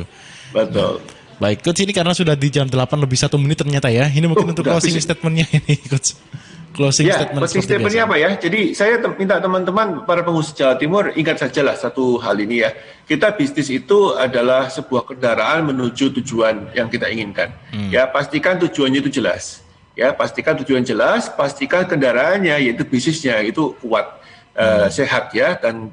Betul. Baik, Coach, ini karena sudah di jam 8 lebih 1 menit ternyata ya. Ini mungkin untuk closing statement-nya ini, Coach. Closing statement-nya apa ya? Jadi saya minta teman-teman para pengusaha Jawa Timur ingat sajalah satu hal ini ya. Kita bisnis itu adalah sebuah kendaraan menuju tujuan yang kita inginkan. Ya, pastikan tujuannya itu jelas. Ya, pastikan tujuan jelas, pastikan kendaraannya yaitu bisnisnya itu kuat, sehat ya dan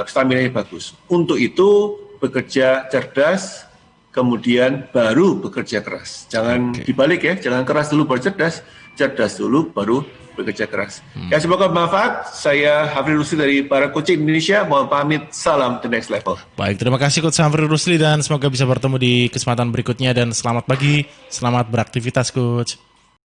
stamina-nya bagus. Untuk itu bekerja cerdas, kemudian baru bekerja keras. Jangan dibalik ya, jangan keras dulu baru cerdas, cerdas dulu baru bekerja keras. Ya semoga bermanfaat. Saya Hafri Rusli dari para coaching Indonesia. Mohon pamit. Salam the next level. Baik, terima kasih Coach Hafri Rusli dan semoga bisa bertemu di kesempatan berikutnya dan selamat pagi, selamat beraktivitas Coach.